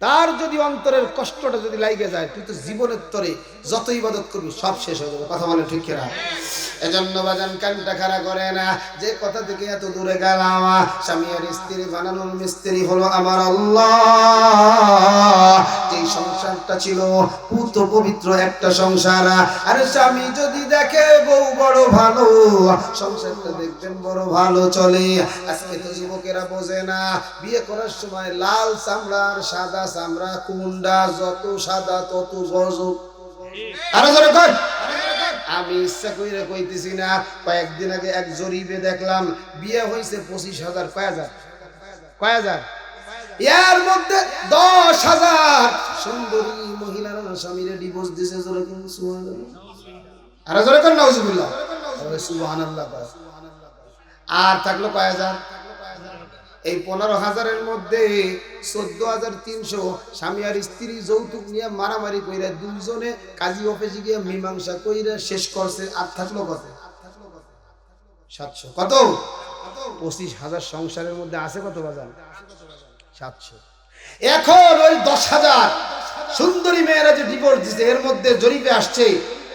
তার যদি অন্তরের কষ্টটা যদি লাগে যায়, তুই তো জীবনের তরে যত ইবাদত করবি সব শেষ হয়ে যাবে। কথা বলে ঠিক না? এজন্য বাজান কানটা খাড়া করে না, যে কথা থেকে এত দূরে গেলাম, স্বামী আর স্ত্রী বানানোর মিস্ত্রি হলো আমার আল্লাহ। যে সংসারটা ছিল, পুত পবিত্র একটা সংসার। আর স্বামী যদি দেখে বউ বড় ভালো, সংসারটা দেখবেন বড় ভালো চলে। আজকে তো যুবকেরা বোঝে না, বিয়ে করার সময় লাল চামড়া আর সাদা চামড়া কোনটা, যত সাদা তত গজব। আরো জোরে কর। আমি ইচ্ছা কইরা কইতেছি না, কয়েকদিন আগে এক জরিপে দেখলাম বিয়ে হয়েছে 25,000। কয় হাজার? এর মধ্যে 10,000 সুন্দরী মহিলারা স্বামীরে ডিভোর্স দিছে। জোরে কোন সুবহানাল্লাহ। আরো জোরে কোন নাউজুবিল্লাহ। সুবহানাল্লাহ। আর থাকলো কয় হাজার? এই 15,000-এর মধ্যে 14,300 স্বামী আর স্ত্রী যৌতুক নিয়ে মারামারি কইরা দুইজনে কাজী অফিসে গিয়ে মীমাংসা কইরা শেষ করছে। আর থাকলো কত? 700। কত? 25,000 সংসারের মধ্যে আছে কত বাজান? 700। এখন ওই 10,000 সুন্দরী মেয়েরা যে ডিভোর্স দিছে, এর মধ্যে জরিপে আসছে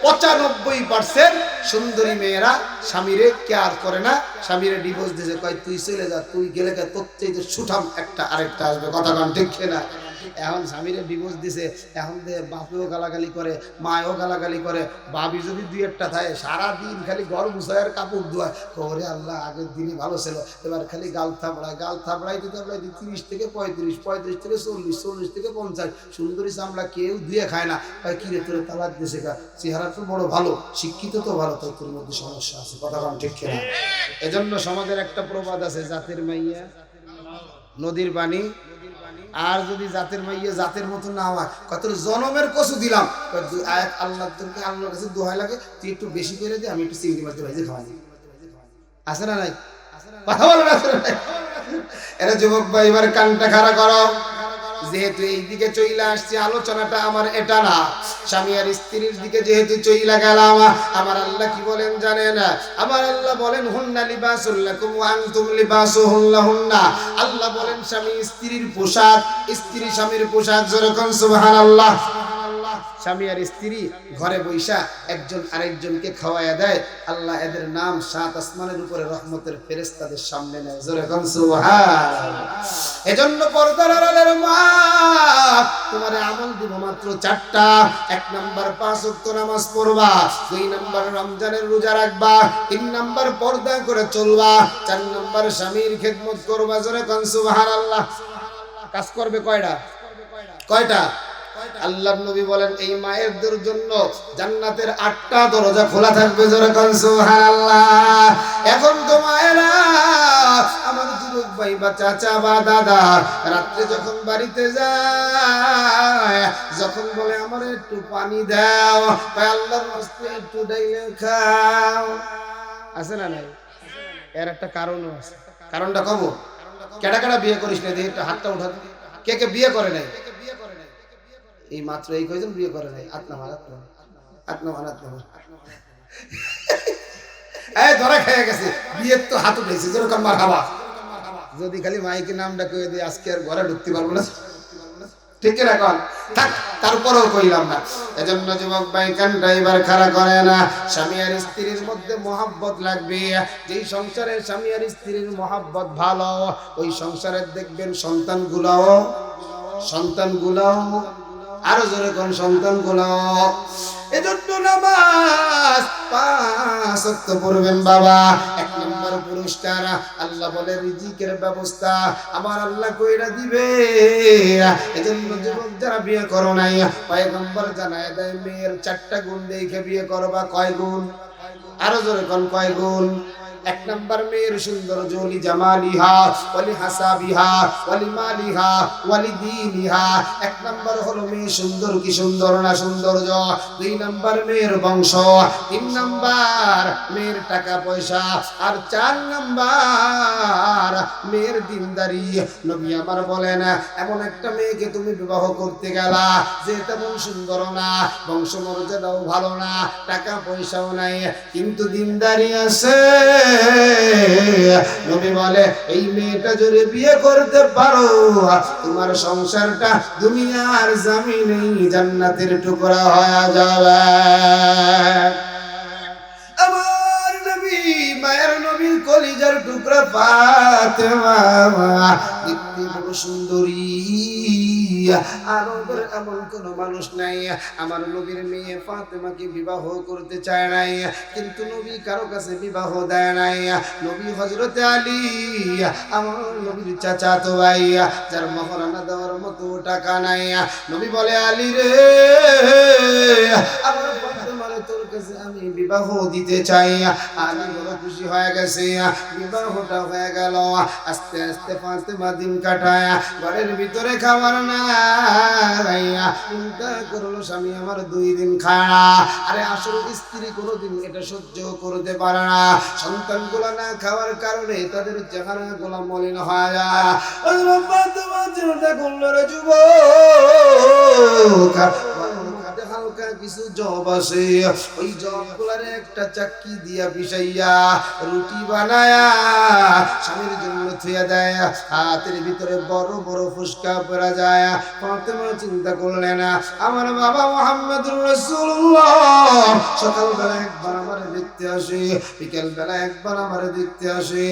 95% সুন্দরী মেয়েরা স্বামীরে কেয়ার করে না, স্বামীরে ডিভোর্স দিছে। কয় তুই চলে যা, তুই গেলে তোর চেয়ে সুঠাম একটা আরেকটা আসবে। কথা কান ঠিক না? এখন স্বামীরে ডিভোর্স দিছে, এখন বাপেও গালাগালি করে, মায়ও গালাগালি করে। ভাবি যদি দুই একটা থাকে, সারাদিন খালি ঘর মুছায় আর কাপড় ধোয়ায়। ওরে আল্লাহ, আগের দিনই ভালো ছিল, এবার খালি গাল থাপড়াইতে 30 থেকে 35, 35 থেকে 40, 40 থেকে 50। সুন্দরী চামড়া কেউ ধুয়ে খায় না। কিরে তোরে তালাক দিছে গা, চেহারা তো বড় ভালো, শিক্ষিত তো ভালো, তাই তোর মধ্যে সমস্যা আছে। কথা কান ঠিক না? এজন্য সমাজের একটা প্রবাদ আছে, জাতের মাইয়া নদীর পানি। আর যদি জাতের মাইয়া জাতের মতো না হয়, কত জনমের কচু দিলাম, আল্লাহ তোকে আল্লাহর কাছে দোহাই লাগে, তুই একটু বেশি করে দে, আমি একটু চিংড়ি মাছ ভাইজে খাওয়াই। আছে না নাই? কথা বলো না? এরা যুবক ভাই এবার কানটা খাড়া করো। যেহেতু এই দিকে চইলা আসছে, আলোচনাটা আমার এটা না, স্বামী আর স্ত্রীর দিকে যেহেতু চইলা গেলাম, আমার আল্লাহ কি বলেন জানেন? আমার আল্লাহ বলেন হুন্না লিবাসুল লাকুম ওয়া আনতুম লিবাসুহুন লাহুন্না। আল্লাহ বলেন স্বামী স্ত্রীর পোশাক, স্ত্রী স্বামীর পোশাক। যেরকম সুবহানাল্লাহ। স্বামী আর স্ত্রী ঘরে বৈশা একজন আরেকজনকে খাওয়াইয়া দেয়, আল্লাহ এদের নাম 7 আসমানের উপরে রহমতের ফেরেশতাদের সামনে নেয়। যেরকম সুবহানাল্লাহ। এজন্য পর্দার আড়ালের মা, তোমারে আমল দিব মাত্র 4টা। 1 নাম্বার 5 ওয়াক্ত নামাজ পড়বা, 2 নাম্বার রমজানের রোজা রাখবা, 3 নাম্বার পর্দা করে চলবা, 4 নাম্বার স্বামীর খেদমত করবা। যেরকম সুবহানাল্লাহ। কাজ করবে কয়টা? আল্লাহর নবী বলেন এই মায়েরদের জন্য জান্নাতের 8টা দরজা খোলা থাকবে। যেরকম সুবহানাল্লাহ। এখন তো মায়েরা, আমার যুবক ভাই বা চাচা বা দাদা রাত্রে যখন বাড়িতে যায়, যখন বলে আমার একটু পানি দাও, ভাই আল্লাহর রাস্তায় একটু ডাইলে খাও, আছে না নাই? এর একটা কারণও আছে। কারণটা কব? কেডা বিয়ে করিস না, দেখি হাতটা উঠা। কে কে বিয়ে করে নাই? এই মাত্র এই কয়জন বিয়ে করে নাই? ধরা খেয়ে গেছে, বিয়ের তো হাত উঠেছে। যেরকম মারহাবা। যদি খালি মাইকে নামটা কয়ে দিয়ে আজকে আর ঘরে ঢুকতে পারবো না, ঠিক না? কন থাক, তারপরেও কইলাম না। এজন্য যুবক ভাই কানটা এবার খাড়া করে না। স্বামী আর স্ত্রীর মধ্যে মহব্বত লাগবে। যেই সংসারে স্বামী আর স্ত্রীর মহব্বত ভালো, ওই সংসারে দেখবেন সন্তানগুলাও আরো জোরে কোন সন্তানগুলো। এজন্য নামাজ 5 ওয়াক্ত পড়বেন বাবা। 1 নম্বর পুরস্কার আল্লাহ বলে রিজিকের ব্যবস্থা আমার আল্লাহ কইরা দিবে। এজন্য যুবক যারা বিয়ে করো নাই, পয়গম্বর জানায় দেয় মেয়ের 4টা গুণ দেখে বিয়ে করবা। কয় গুণ? আরো জোরে কোন কয় গুণ? 1 নম্বর মেয়ের সৌন্দর্য, ওলি জামালিহা ওয়ালি হাসাবিহা ওয়ালি মালিহা ওয়ালি দীনিহা। 1 নম্বর হলো মেয়ে সুন্দর কি সুন্দর না সৌন্দর্য। 2 নম্বর মেয়ের বংশ, 3 নম্বর মেয়ের টাকা পয়সা, আর 4 নম্বর মেয়ের দিনদারি। নবী আমার বলেন এমন একটা মেয়েকে তুমি বিবাহ করতে গেলা যে তেমন সুন্দর না, বংশ মর্যাদাও ভালো না, টাকা পয়সাও নাই, কিন্তু দিনদারি আছে। নবী বলে এই মেয়েটা যদি বিয়ে করতে পারো, তোমার সংসারটা দুনিয়ার জমিনেই জান্নাতের টুকরা হয়ে যাবে। আমার নবী, মায়ের নবীর কলিজার টুকরা ফাতেমা, দেখতে বড় সুন্দরী, আরবের এমন কোন মানুষ নাই আমার নবীর মেয়ে ফাতেমাকে বিবাহ করতে চায় নাই, কিন্তু নবী কারো কাছে বিবাহ দেয় নাই। নবী হযরতে আলী আমার নবীর চাচাতো ভাই, যার মহারানা দেওয়ার মতো টাকা নাই। নবী বলে আলী রে, আমার ফাতেমার তোর কাছে আমি বিবাহ দিতে চাই। আলী বড় খুশি হয়ে গেছে, বিবাহটা হয়ে গেল। আস্তে আস্তে ফাতেমা দিন কাটায়, ঘরের ভিতরে খাবার নাই। চিন্তা করলো স্বামী আমার 2 দিন খায় না। আরে আসল স্ত্রী কোনোদিন এটা সহ্য করতে পারে না। সন্তানগুলো না খাওয়ার কারণে তাদের চেহারাগুলো মলিন হয়ে যায়। ফাতেমা চিন্তা করলো রে যুবক, হালকা কিছু জব আছে, ওই জবগুলারে একটা চাক্কি দিয়া পিষাইয়া রুটি বানায়া স্বামীর জন্য থুয়া দেয়। হাতের ভিতরে বড় বড় ফুসকা পড়া যায়। ফাতেমা চিন্তা করলেন, আমার বাবা মুহাম্মদুর রাসূলুল্লাহ সকালবেলা একবার আমার দেখতে আসে, বিকেল বেলা একবার আমার দেখতে আসে।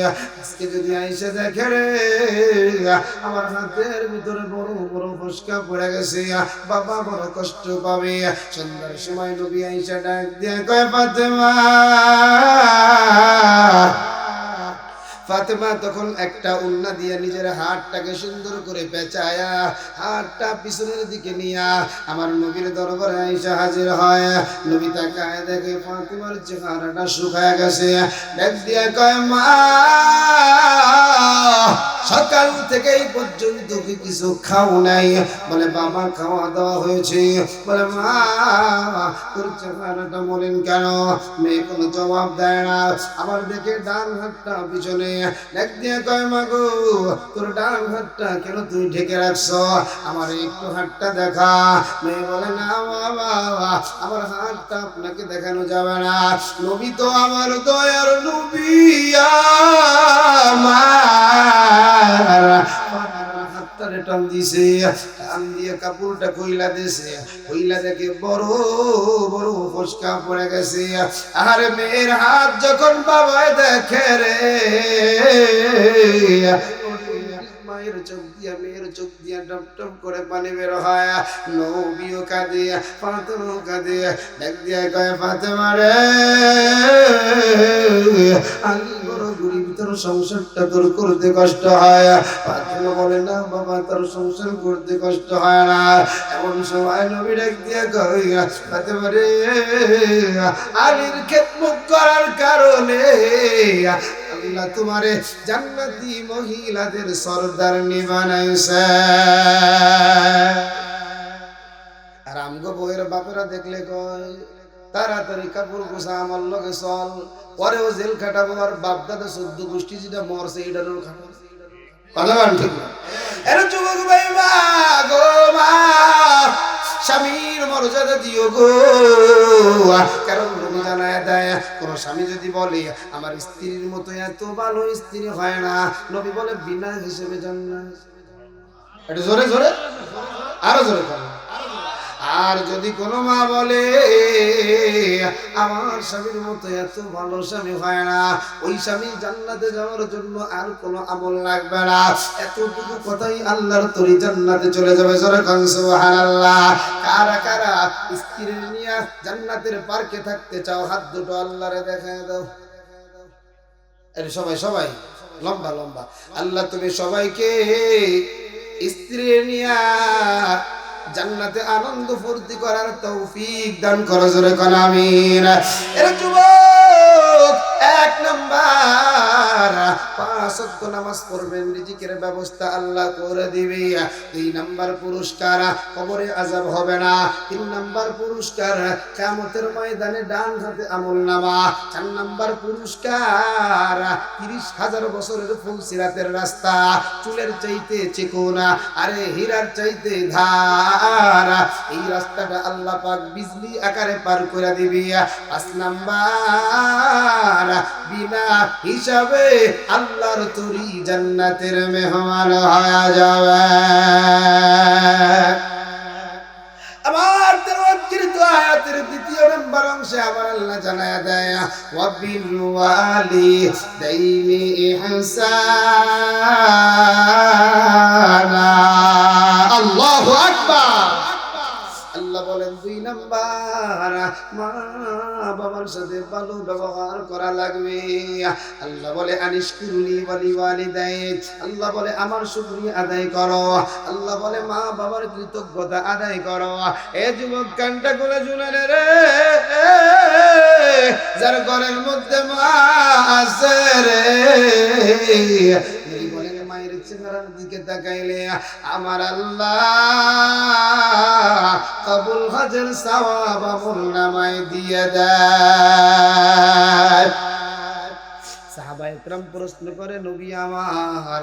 আজকে যদি আইসা দেখে রে আমার হাতের ভিতরে বড় বড় ফুসকা পড়ে গেছে, বাবা বড় কষ্ট পাবে। সন্ধ্যার সময় নবী আইসা ডাক দিয়ে কয় ফাতেমা। ফাতেমা তখন একটা উন্না দিয়ে নিজের হাতটাকে সুন্দর করে পেঁচায়া হাতটা পিছনের দিকে নিয়া আমার নবীর দরবারে আইসা হাজির হয়। নবী তাকায় দেখে ফাতেমার চেহারাটা শুকায় গেছে। ডাক দিয়ে কয় মা, সকাল থেকে এই পর্যন্ত কি কিছু খাও নাই? বলে বাবা খাওয়া দাওয়া হয়েছে। বলে মা, তোর চেহারাটা মলিন কেন? মেয়ে কোনো জবাব দেয় না। আবার দেখে ডান হাতটা পিছনে, ডাক দিয়ে কয় মা গো, তোর ডান হাতটা কেন তুই ঢেকে রাখছ? আমার একটু হাতটা দেখা। মেয়ে বলে না বাবা, আমার হাতটা আপনাকে দেখানো যাবে না। নবী তো আমার দয়ার নবী, আমার হাতটারে টান দিছে, টান দিয়ে কাপড়টা কইলা দিছে। কইলা দেখে বড় বড় ফসকা পড়ে গেছে। আর মেয়ের হাত যখন বাবা দেখে রে, মায়ের চোখ দিয়া মেয়ের চোখ দিয়া টপ টপ করে পানি বের হয়। নবীও কাঁদে, ফাতেমাও কাঁদে। ডাক দিয়া কয় ফাতেমা রে, আমি বড় গরিব, তোর সংসারটা তোর করতে কষ্ট হয়। ফাতেমা বলে না বাবা, তোর সংসার করতে কষ্ট হয় না। এমন সময় নবী ডাক দিয়া কয় ফাতেমা রে, আলীর খেদমত করার কারণে আল্লাহ তোমারে জান্নাতি মহিলাদের সরদারনি বানাইছে। আর আমগো বউয়ের বাপেরা দেখলে কয় তাড়াতাড়ি কাপড় গোছা আমার লগে চল, পরেও জেল খাটাবো। আর বাপ দাদা 14 গোষ্ঠী যেটা মরছে এটারও খাটাবো। কথা বল ঠিক না? এর যুবক ভাই মা গো মা, স্বামীর মর্যাদা দিও গো। কারণ নবী জানায় দেয়, কোন স্বামী যদি বলে আমার স্ত্রীর মতো এত ভালো স্ত্রী হয় না, নবী বলে বিনা হিসেবে জান্নাত। একটু জোরে জোরে, আরো জোরে করো। আর যদি কোনো মা বলে আমার স্বামীর মতো এত ভালো স্বামী হয় না, ওই স্বামী জান্নাতে যাওয়ার জন্য আর কোনো আমল লাগবে না, এতটুকু কথাই আল্লাহর তরি জান্নাতে চলে যাবে। জোরে কোন সুবহানাল্লাহ। কারা কারা স্ত্রী নিয়ে জান্নাতের পার্কে থাকতে চাও? হাত দুটো আল্লাহরে দেখায় দাও। আরে সবাই সবাই লম্বা লম্বা। আল্লাহ তুমি সবাইকে স্ত্রী নিয়ে জান্নাতে আনন্দ ফুর্তি করার তৌফিক দান করো। জোরে কোন আমিন। এর যুবক, 1 নাম্বার 5 ওয়াক্ত নামাজ পড়বেন, রিজিকের ব্যবস্থা আল্লাহ করে দিবে। 2 নাম্বার পুরস্কার, কবরে আযাব হবে না। 3 নাম্বার পুরস্কার, কিয়ামতের ময়দানে ডান হাতে আমলনামা। 4 নাম্বার পুরস্কার, 30,000 বছরের ফুল সিরাতের রাস্তা, চুলের চাইতে চিকন, আরে হীরার চাইতে ধার। এই রাস্তাটা আল্লাহ পাক বিজলি আকারে পার করে দিবি। 5 নাম্বার, বিনা হিসাবে আল্লাহর তরি জান্নাতের মেহমান হয়ে যাবে। আমার তেলাওয়াত কৃত আয়াতের দ্বিতীয় নম্বর অংশে আমার আল্লাহ জানায়া দেয় ওয়া বিল ওয়ালিদাইনি ইহসানা। আল্লাহু আকবার। আল্লাহ বলেন 2 নাম্বার মা বাবার সাথে ভালো ব্যবহার করা লাগবে। আল্লাহ বলে আনিশকুরুনি ওয়ালি ওয়ালিদাইক, আল্লাহ বলে আমার শুকরিয়া আদায় করো। আল্লাহ বলে মা বাবার কৃতজ্ঞতা আদায় করো। এ যুবক কানটা খুলে শুনেন রে, যার ঘরের মধ্যে মা আছে রে, বলেন মায়ের চেহারার দিকে তাকাইলে আমার আল্লাহ কবুল হজের সওয়াব আমল নামায় দিয়ে দেয়। সাহাবায়ে কেরাম প্রশ্ন করে নবী আমার,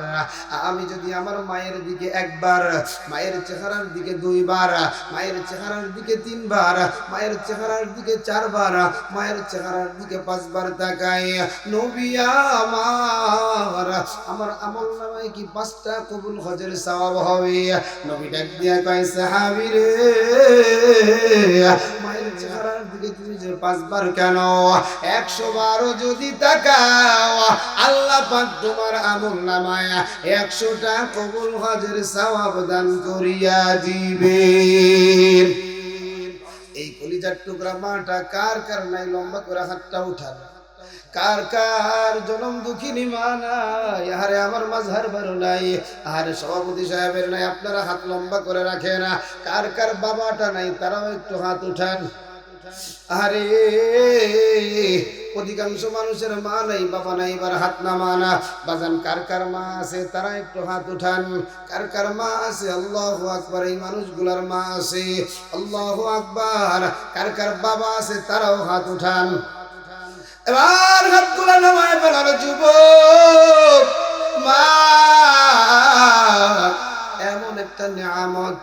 আমি যদি আমার মায়ের দিকে একবার, মায়ের চেহারার দিকে 2 বার, মায়ের চেহারার দিকে 3 বার, মায়ের চেহারার দিকে 4 বার, মায়ের চেহারার দিকে 5 বার তাকাই, নবী আমার আমার আমল নামায় কি 5টা কবুল হজের সওয়াব হবে? নবী ডাক দিয়া কয় সাহাবী রে, মায়ের চেহারার দিকে তুমি যে 5 বার কেন, 100 বারও যদি তাকাও আল্লাহ পাক তোমার আমল নামায় 100টা কবুল হজের সওয়াব দান করিয়া দিবেন। এই কলিজার টুকরা মাটা কার কার নাই? লম্বা করে হাতটা উঠান। কার কার জনম দুঃখিনী মা নাই? আরে আমার মাঝহার বারো নাই, আরে সভাপতি সাহেবের নাই, আপনারা হাত লম্বা করে রাখেন। কার কার বাবাটা নাই? তারাও একটু হাত উঠান। আরে অধিকাংশ মানুষের মা নাই, বাবা নাই, এবার হাত নামানা। বাজান কার কার মা আছে? তারা একটু হাত উঠান। কার কার মা আছে? আল্লাহু আকবার। এই মানুষগুলার মা আছে, আল্লাহু আকবার। কার কার বাবা আছে? তারাও হাত উঠান। এবার হাতগুলা নামায় ফেলার যুবক, মা এমন একটা নিয়ামত।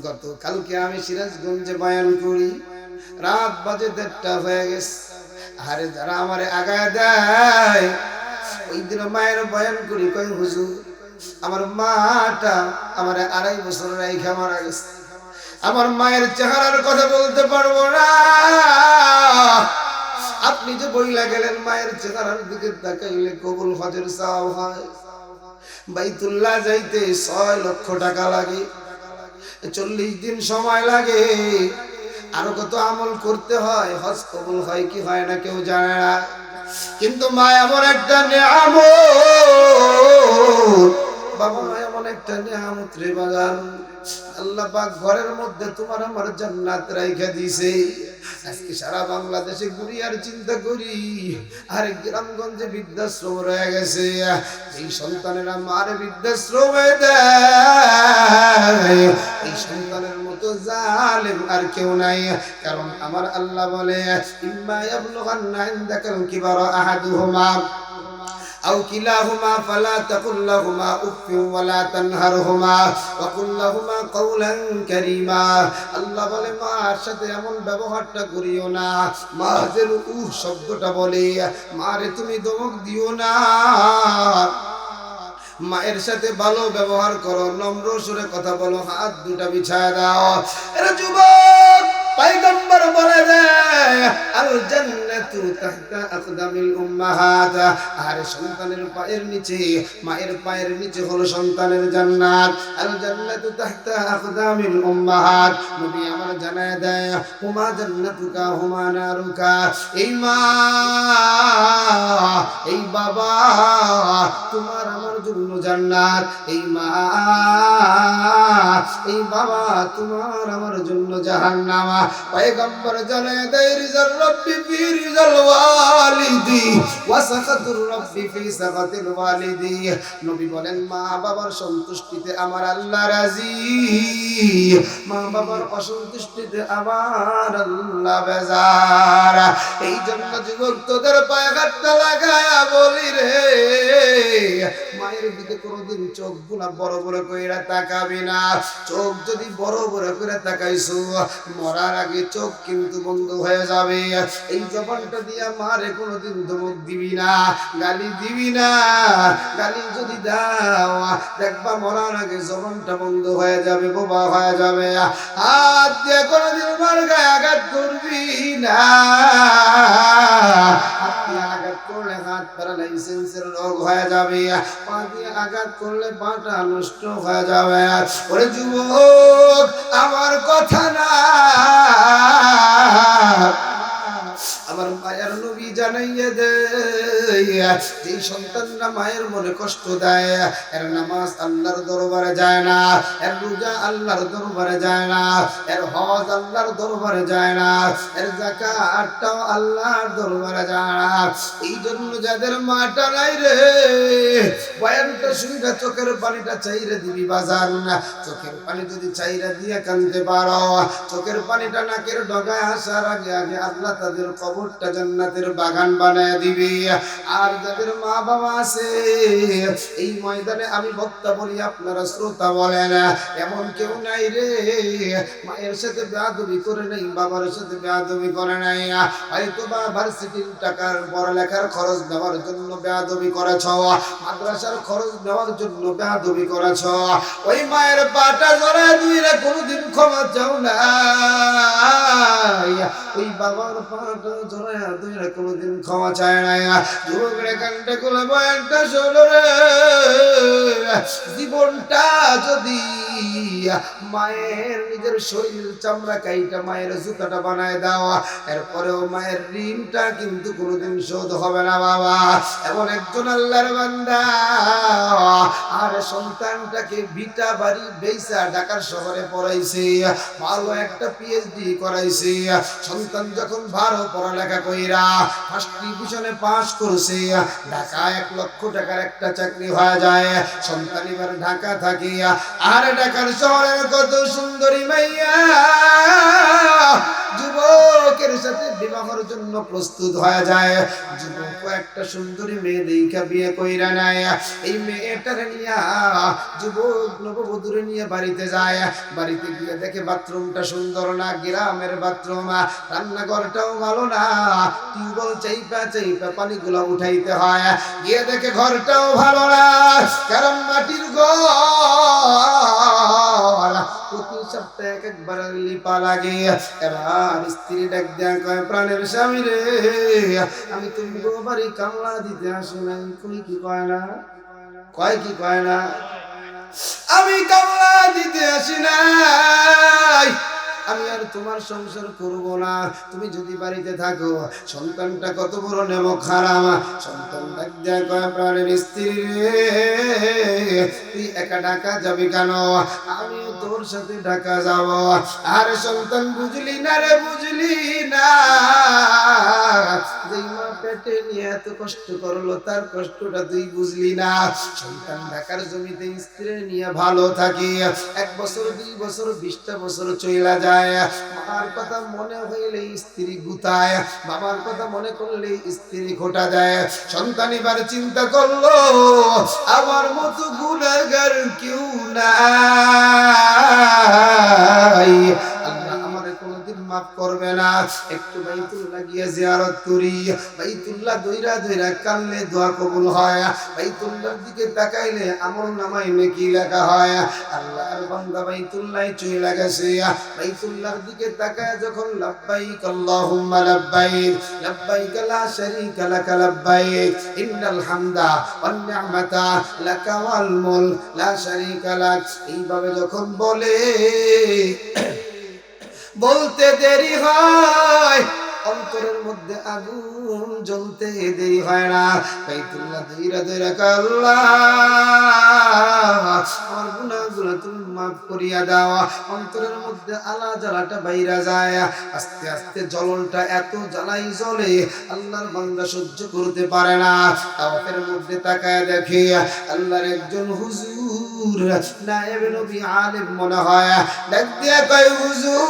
গতকালকে আমি সিরাজগঞ্জে বয়ান করি, রাত বাজে 1:30 হয়ে গেছে। আরে যারা আমারে আগায় দেয়, ওই দিন মায়ের বয়ান করি, কই হুজুর আমার মাটা আমারে 2.5 বছর রাইখা মারা গেছে, আমার মায়ের চেহারার কথা বলতে পারবো না। আপনি যে বইলা গেলেন মায়ের চেহারার দিকে তাকাইলে কবুল হজের সওয়াব হয়। বাইতুল্লাহ যাইতে 6 লক্ষ টাকা লাগে, 40 দিন সময় লাগে, আরো কত আমল করতে হয়, হজ কবুল হয় কি হয় না কেউ জানে না। কিন্তু মা এমন একটা নিয়ামত, বাবা মা এমন একটা নিয়ামত রে বাজান। আল্লাহ পাক ঘরের মধ্যে তোমার আমার জান্নাত রাইখা দিছে। আজকে সারা বাংলাদেশে ঘুরি আর চিন্তা করি, আর গ্রামগঞ্জে বৃদ্ধাশ্রম রয়ে গেছে। এই সন্তানেরা মারে বৃদ্ধাশ্রমে দেয়, এই সন্তানের মতো জালেম আর কেউ নাই। কারণ আমার আল্লাহ বলে ইম্মা ইয়াবলুগান্না ইনদাকাল কিবারা আহাদুহুমা أو كلاهما فلا تقل لهما أف ولا تنهرهما وقل لهما قولا كريما। আল্লাহ বলে মার সাথে এমন ব্যবহারটা করিও না, মা যেন শব্দটা বলে, মারে তুমি ধমক দিও না। মায়ের সাথে ভালো ব্যবহার করো, নম্র সুরে কথা বলো, হাত দুটা বিছায় দাও। এরা যুবক পয়গম্বর বলে দেয় আল জান্নাতু তাহতা আকদামিল উম্মাহাত। আর সন্তানের পায়ের নিচে, মায়ের পায়ের নিচে হলো সন্তানের জান্নাত। আল জান্নাতু তাহতা আকদামিল উম্মাহাত। নবী আমার জানায় দেয় হুমা জান্নাতুকা হুমা নারুকা। এই মা, এই বাবা তোমার আমার জন্য জান্নাত, এই মা, এই বাবা তোমার আমার জন্য জাহান্নাম। পয়গম্বর জানায় দেয় রিজাল রব্বি ফি রিজাল ওয়ালিদি ওয়া সাখাতুর রব্বি ফি সাখাতিল ওয়ালিদি। নবী বলেন মা বাবার সন্তুষ্টিতে আমার আল্লাহ রাজি, মা বাবার অসন্তুষ্টিতে আমার আল্লাহ বেজার। এই জন্য যুবক তোদের পায়ে হাতটা লাগায়া বলি রে, মায়ের দিকে কোনোদিন চোখ গুলা বড় বড় কইরা তাকাবি না। চোখ যদি বড় বড় করে তাকাইছো, মরার আগে চোখ কিন্তু বন্ধ হয়ে যাবে। এই জবান জবানটা দিয়া মারে কোনোদিন ধমক দিবি না, গালি দিবি না। গালি যদি দাও দেখবা মরার আগে জবানটা বন্ধ হয়ে যাবে, বোবা হয়ে যাবে। হাত দিয়ে কোনোদিন মার গায়ে আঘাত করবি না। হাত দিয়ে আঘাত করলে হাত প্যারালাইসিসের রোগ হয়ে যাবে, পা দিয়ে আঘাত করলে পাটা নষ্ট হয়ে যাবে। ওরে যুবক, আমার কথা না, আমার মায়ের নবী জানাইয়ে দে, যে সন্তানরা মায়ের মনে কষ্ট দেয়, এর নামাজ আল্লাহর দরবারে যায় না, এর রোজা আল্লাহর দরবারে যায় না, এর হজ আল্লাহর দরবারে যায় না, এর যাকাতটাও আল্লাহর দরবারে যায় না। এই জন্য যাদের মাটা নাই রে, বয়ানটা শুনলে চোখের পানিটা চাইরে দিবি বাজার না। চোখের পানি যদি চাইরা দিয়ে কাঁদতে পারো, চোখের পানিটা নাকের ডগায় আসার আগে আগে আল্লাহ তাদের কবরটা জান্নাতের বাগান বানায় দিবে। আর যাদের মা বাবা আছে, এই ময়দানে আমি বক্তা বলি, আপনারা শ্রোতা বলেন, এমন কেউ নাই রে মায়ের সাথে বেয়াদবি করে নাই, বাবার সাথে বেয়াদবি করে নাই। হয়তো বা ভার্সিটির টাকার পড়ালেখার খরচ দেওয়ার জন্য বেয়াদবি করেছ, মাদ্রাসার খরচ দেওয়ার জন্য বেয়াদবি করেছ, ওই মায়ের পাটা জড়ায় দুইরা কোনোদিন ক্ষমা চাও না। ওই বাবার পাটা জড়ায় দুইরা কোনোদিন ক্ষমা চায় না। যুবকরে কানটা খুলে বয়ানটা শোনো রে, জীবনটা যদি মায়ের নিজের শরীর চামড়া কাইটা মায়ের জুতাটা বানায় দেওয়া, এরপরেও মায়ের ঋণটা কিন্তু কোনোদিন শোধ হবে না বাবা। এমন একজন আল্লাহর বান্দা আর সন্তানটাকে ভিটা বাড়ি বেইসা ঢাকার শহরে পড়াইছে, ভালো একটা পিএইচডি করাইছে। সন্তান যখন ভালো পড়ালেখা কইরা ফার্স্ট ডিভিশনে পাস করছে, ঢাকা 1 লক্ষ টাকার একটা চাকরি হয়ে যায়। সন্তান এবার ঢাকা থাকে, আর ঢাকার শহরের কত সুন্দরী মাইয়া যুবকের সাথে বিবাহের জন্য প্রস্তুত হয়ে যায়। যুবক একটা সুন্দরী মেয়ে দেখা বিয়ে কইরা নেয়। এই মেয়েটার নিয়া যুবক নববধূরে নিয়ে বাড়িতে যায়। বাড়িতে গিয়ে দেখে বাথরুমটা সুন্দর না, গ্রামের বাথরুম, রান্নাঘরটাও ভালো না, টিউবওয়েল চাইপা চাইপা পানিগুলো উঠাইতে হয়। গিয়ে দেখে ঘরটাও ভালো না, কারণ মাটির ঘর, প্রতি সপ্তাহে একবার লিপা লাগে। এবার স্ত্রী ডাক দেয়া কয়, প্রাণের স্বামী রে, আমি তুমি বাড়ি কামলা দিতে আসি নাই। কই কি কয় না, কয় কি কয় না, আমি কামলা দিতে আসি নাই, আমি আর তোমার সংসার করব না। তুমি যদি বাড়িতে থাকো, সন্তানটা কত বড় নেমক হারাম। সন্তান ডাক দেয়া কয়, প্রাণের স্ত্রী রে, তুই একা ঢাকা যাবি কেন, আমিও তোর সাথে ঢাকা যাব। আর সন্তান বুঝলি না রে, বুঝলি না, যেই মা পেটে নিয়ে এত কষ্ট করলো তার কষ্টটা তুই বুঝলি না। সন্তান ঢাকার জমিতে স্ত্রী নিয়ে ভালো থাকি, 1 বছর 2 বছর 20টা বছর চইলা যায়। মার কথা মনে হইলে স্ত্রী গুতায়, বাবার কথা মনে করলে স্ত্রী খোটা দেয়। সন্তান এবার চিন্তা করলো, আমার মতো গুনাহগার কেউ নাই, আল্লাহ আমারে কোনোদিন মাফ করবে না। একটু বাইতুল্লাহ গিয়ে জিয়ারত করি। বাইতুল্লাহ দইরা দইরা কানলে দোয়া কবুল হয়, বাইতুল্লাহর দিকে তাকাইলে আমল নামায় নেকি লেখা হয়। আল্লাহর বান্দা বাইতুল্লাহ চলে গেছে, বাইতুল্লাহর দিকে তাকায় যখন লাব্বাইক আল্লাহুম্মা লাব্বাইক, লাব্বাইক লা শারীকা লাক লাব্বাইক, ইন্নাল হামদা ওয়ান নি'মাতা লাকা ওয়াল মুলক লা শারীকা লাক, এইভাবে যখন বলতে দেরি হয়, অন্তরের মধ্যে আগুন জ্বলতে দেরি হয় না। বাইতুল্লাহ দইরা দইরা আল্লাহ আমার গুনাহগুলো তুমি মাফ করিয়া দাও। অন্তরের মধ্যে আলা জ্বালাটা বাইরা যায়, আস্তে আস্তে জ্বলনটা এত জ্বালাই জ্বলে আল্লাহর বান্দা সহ্য করতে পারে না। তাওয়াফের মধ্যে তাকায় দেখে আল্লাহর একজন হুজুর, নায়েবে নবী আলেম মনে হয়, ডাক দিয়া কয়, হুজুর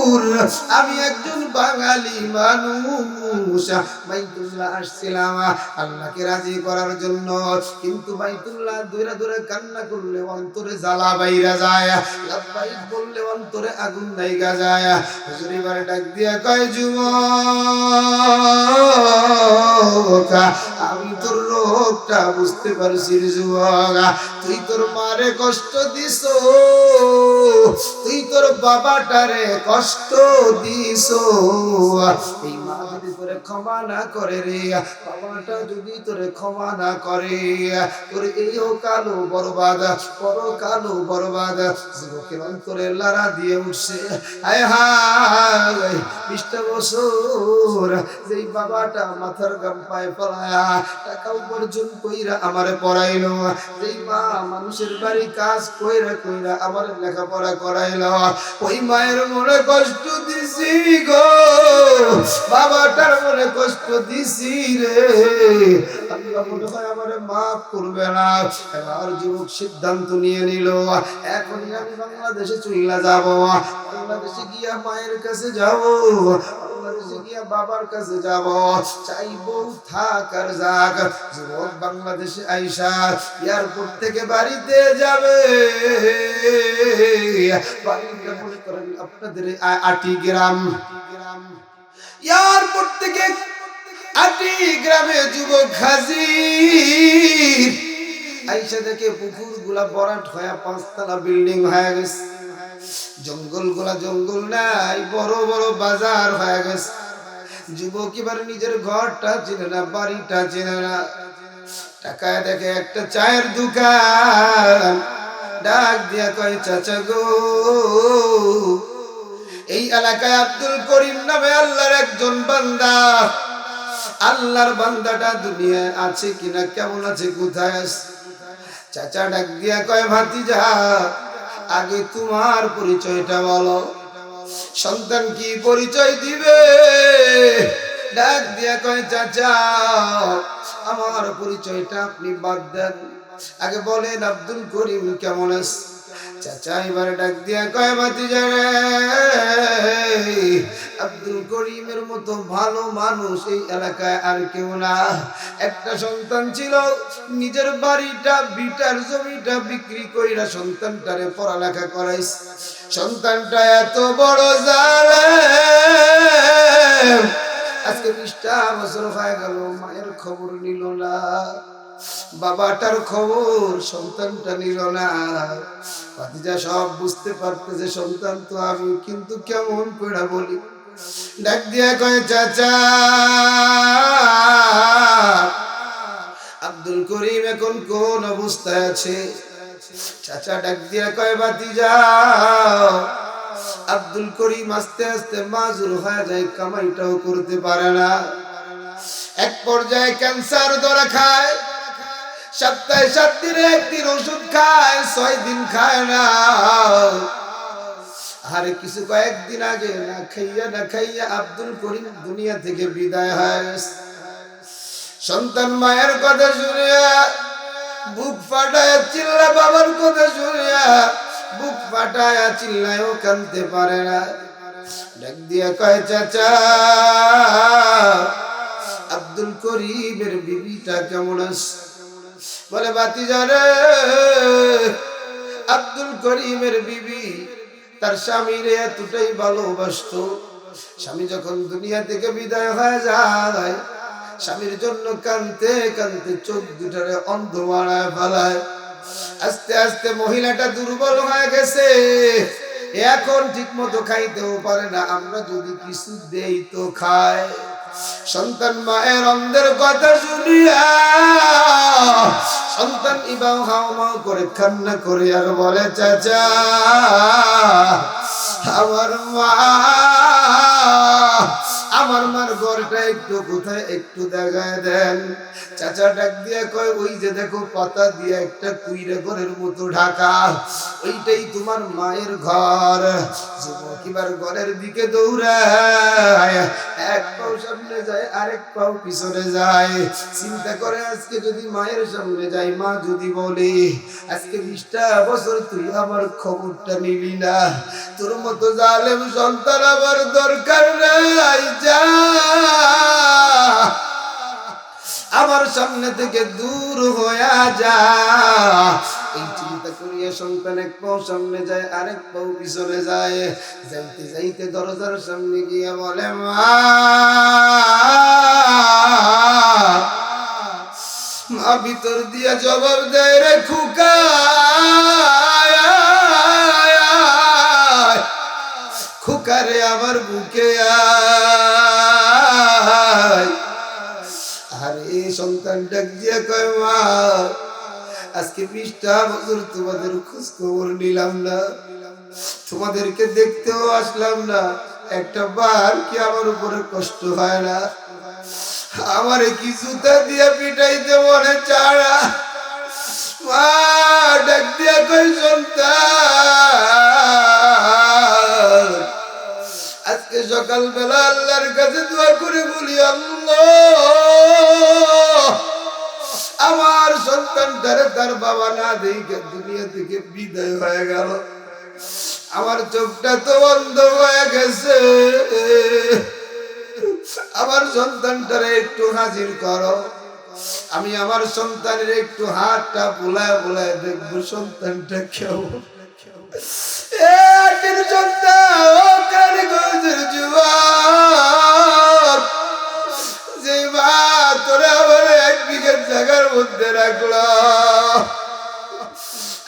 হুজুর আমি একজন বাঙালি মানুষ বাইতুল্লাহ আসছিলাম আল্লাহকে রাজি করার জন্য, কিন্তু বাইতুল্লাহ দূরে দূরে কান্না করলে অন্তরে জ্বালা বাইরা যায়, লাব্বাইক বললে অন্তরে আগুন লাইগা যায়। হুজুর এবারে ডাক দিয়া কয় যুবক আমি তোর রোগটা বুঝতে পারছি রে যুবক, তুই তোর মারে কষ্ট দিস, তুই তোর বাবাটারে কষ্ট দিস, এই মা যদি তোরে ক্ষমা না করে রে, বাবাটা যদি তোরে ক্ষমা না করে, তোর এইও কালো বরবাদ পরকালো বরবাদ। যুবকের অন্তরে লারা দিয়ে উঠছে, হায় হায় 20টা বছর যেই বাবাটা মাথার গাম পায়ে ফলায়া টাকা উপার্জন কইরা আমারে পড়াইলো, যেই মা মানুষের বাড়ি কাজ কইরা কইরা আমার লেখাপড়া করাইলো, ওই মায়ের মনে কষ্ট দিছি গো, বাবাটার মনে কষ্ট দিছি রে, আল্লাহ মনে হয় আমারে মাফ করবে না। এবার যুবক সিদ্ধান্ত নিয়ে নিল, এখন আমি বাংলাদেশে চইলা যাব, বাংলাদেশে গিয়া মায়ের কাছে যাব, বাংলাদেশে গিয়া বাবার কাছে যাব, চাইবো থাক আর যাক। যুবক বাংলাদেশে আইসা এয়ারপোর্ট থেকে বাড়িতে যাবে, বাড়িটা মনে করেন আপনাদের আটি গ্রাম, এয়ারপোর্ট থেকে আটি গ্রামে যুবক হাজির, আইসা দেখে পুকুর গুলা বরাট হয়ে 5 তলা বিল্ডিং হয়ে গেছে, জঙ্গল গুলা জঙ্গল নাই, বড় বড় বাজার হয়ে গেছে। যুবক এবার নিজের ঘরটা চেনে না, বাড়িটা চেনে না, টাকায় দেখে একটা চায়ের দোকান, ডাক দিয়া কয় চাচা গো, এই এলাকায় আব্দুল করিম নামে আল্লাহর একজন বান্দা, আল্লাহর বান্দাটা দুনিয়ায় আছে কিনা, কেমন আছে, কোথায় আছে? চাচা ডাক দিয়া কয় ভাতিজা আগে তোমার পরিচয়টা বলো। সন্তান কি পরিচয় দিবে? ডাক দিয়া কয় চাচা আমার পরিচয়টা আপনি বাদ দেন, আগে বলেন আব্দুল করিম কেমন আছে? চাচা এবারে ডাক দিয়া কয় ভাতিজা রে, আব্দুল করিমের মতো ভালো মানুষ এই এলাকায় আর কেউ না। একটা সন্তান ছিল, নিজের বাড়িটা বিটার জমিটা বিক্রি কইরা সন্তানটারে পড়ালেখা করাইছে, সন্তানটা এত বড় জালেম, আজকে 20টা বছর হয়ে গেল মায়ের খবর নিল না, বাবাটার খবর সন্তানটা নিল না। ভাতিজা সব বুঝতে পারতেছে সন্তান তো আমি, কিন্তু কেমন করে বলি? ডাক দিয়া কয় চাচা আব্দুল করিম এখন কোন অবস্থায় আছে? চাচা ডাক দিয়া কয় ভাতিজা আব্দুল করিম আস্তে আস্তে মাজুর হয়ে যায়, কামাইটাও করতে পারে না, এক পর্যায়ে ক্যান্সার ধরা খায়, সপ্তাহে 7 দিনে 1 দিন ওষুধ খায়, 6 দিন খায় না। আরে কিছু কয়েকদিন আগে না খাইয়া আব্দুল করিম দুনিয়া থেকে বিদায় হয়। সন্তান মায়ের কথা শুনিয়া বুক ফাটায় চিল্লা, বাবার কথা শুনিয়া বুক ফাটায় চিল্লায়ও কাঁদতে পারে না। ডাক দিয়া কয় চাচা আব্দুল করিমের বিবিটা কেমন আছে? বলে ভাতিজা রে, আব্দুল করিমের বিবি তার স্বামীরে এতটাই ভালোবাসতো, স্বামী যখন দুনিয়া থেকে বিদায় হয়ে যায়, স্বামীর জন্য কাঁদতে কাঁদতে চোখ দুটারে অন্ধ বানায় ফেলায়। আস্তে আস্তে মহিলাটা দুর্বল হয়ে গেছে, এখন ঠিক মতো খাইতেও পারে না, আমরা যদি কিছু দেই তো খায়। সন্তান মায়ের অন্ধের কথা শুনিয়া সন্তান ইবাও হাওমাও করে কান্না করে আর বলে চাচা আমার মার ঘরটা একটু কোথায় একটু দেখায় দেন। চাচা ডাক দিয়ে কয় ওই যে দেখো পাতা দিয়ে একটা কুইরা ঘরের মতো ঢাকা, ওইটাই তোমার মায়ের ঘর। যুবক এবার ঘরের দিকে দৌড়ায়, এক পাও সামনে যায় আরেক পাও পিছনে যায়, চিন্তা করে আজকে যদি মায়ের সামনে যাই, মা যদি বলে আজকে 20টা বছর তুই আমার খবরটা নিলি না, তোর মতো জালেম সন্তান আমার দরকার নাই, যা আমার সামনে থেকে দূর হয়ে যা। এই চিন্তা করিয়া সন্তান এক পাও সামনে যায়, আরেক পাও পিছনে যায়। যাইতে যাইতে দরজার সামনে গিয়া বলে, মা মা ভিতর দিয়া জবাব দেয়, রে খুকা খুকারে আমার বুকে আয়। আরে সন্তান ডাক দিয়া কয়, মা আজকে 20টা বছর তোমাদের খোঁজ খবর নিলাম না, তোমাদেরকে দেখতেও আসলাম না, একটা বার কি আমার উপরে কষ্ট হয় না? আমারে কি জুতা দিয়া পিটাইতে মনে চাড়া? মা ডাক দিয়া কই, সন্তান আজকে সকালবেলা আল্লাহর কাছে দোয়া করে বলি, আল্লাহ আমার সন্তানটারে তার বাবা না দেখে দুনিয়া থেকে বিদায় হয়ে গেল, আমার চোখটা তো বন্ধ হয়ে গেছে, আমার সন্তানটারে একটু হাজির করো, আমি আমার সন্তানের একটু হাতটা বুলায় বুলায় দেখবো সন্তানটা কেমন। যে মা তোরা আমার 1 বিঘা জায়গার মধ্যে রাখলো,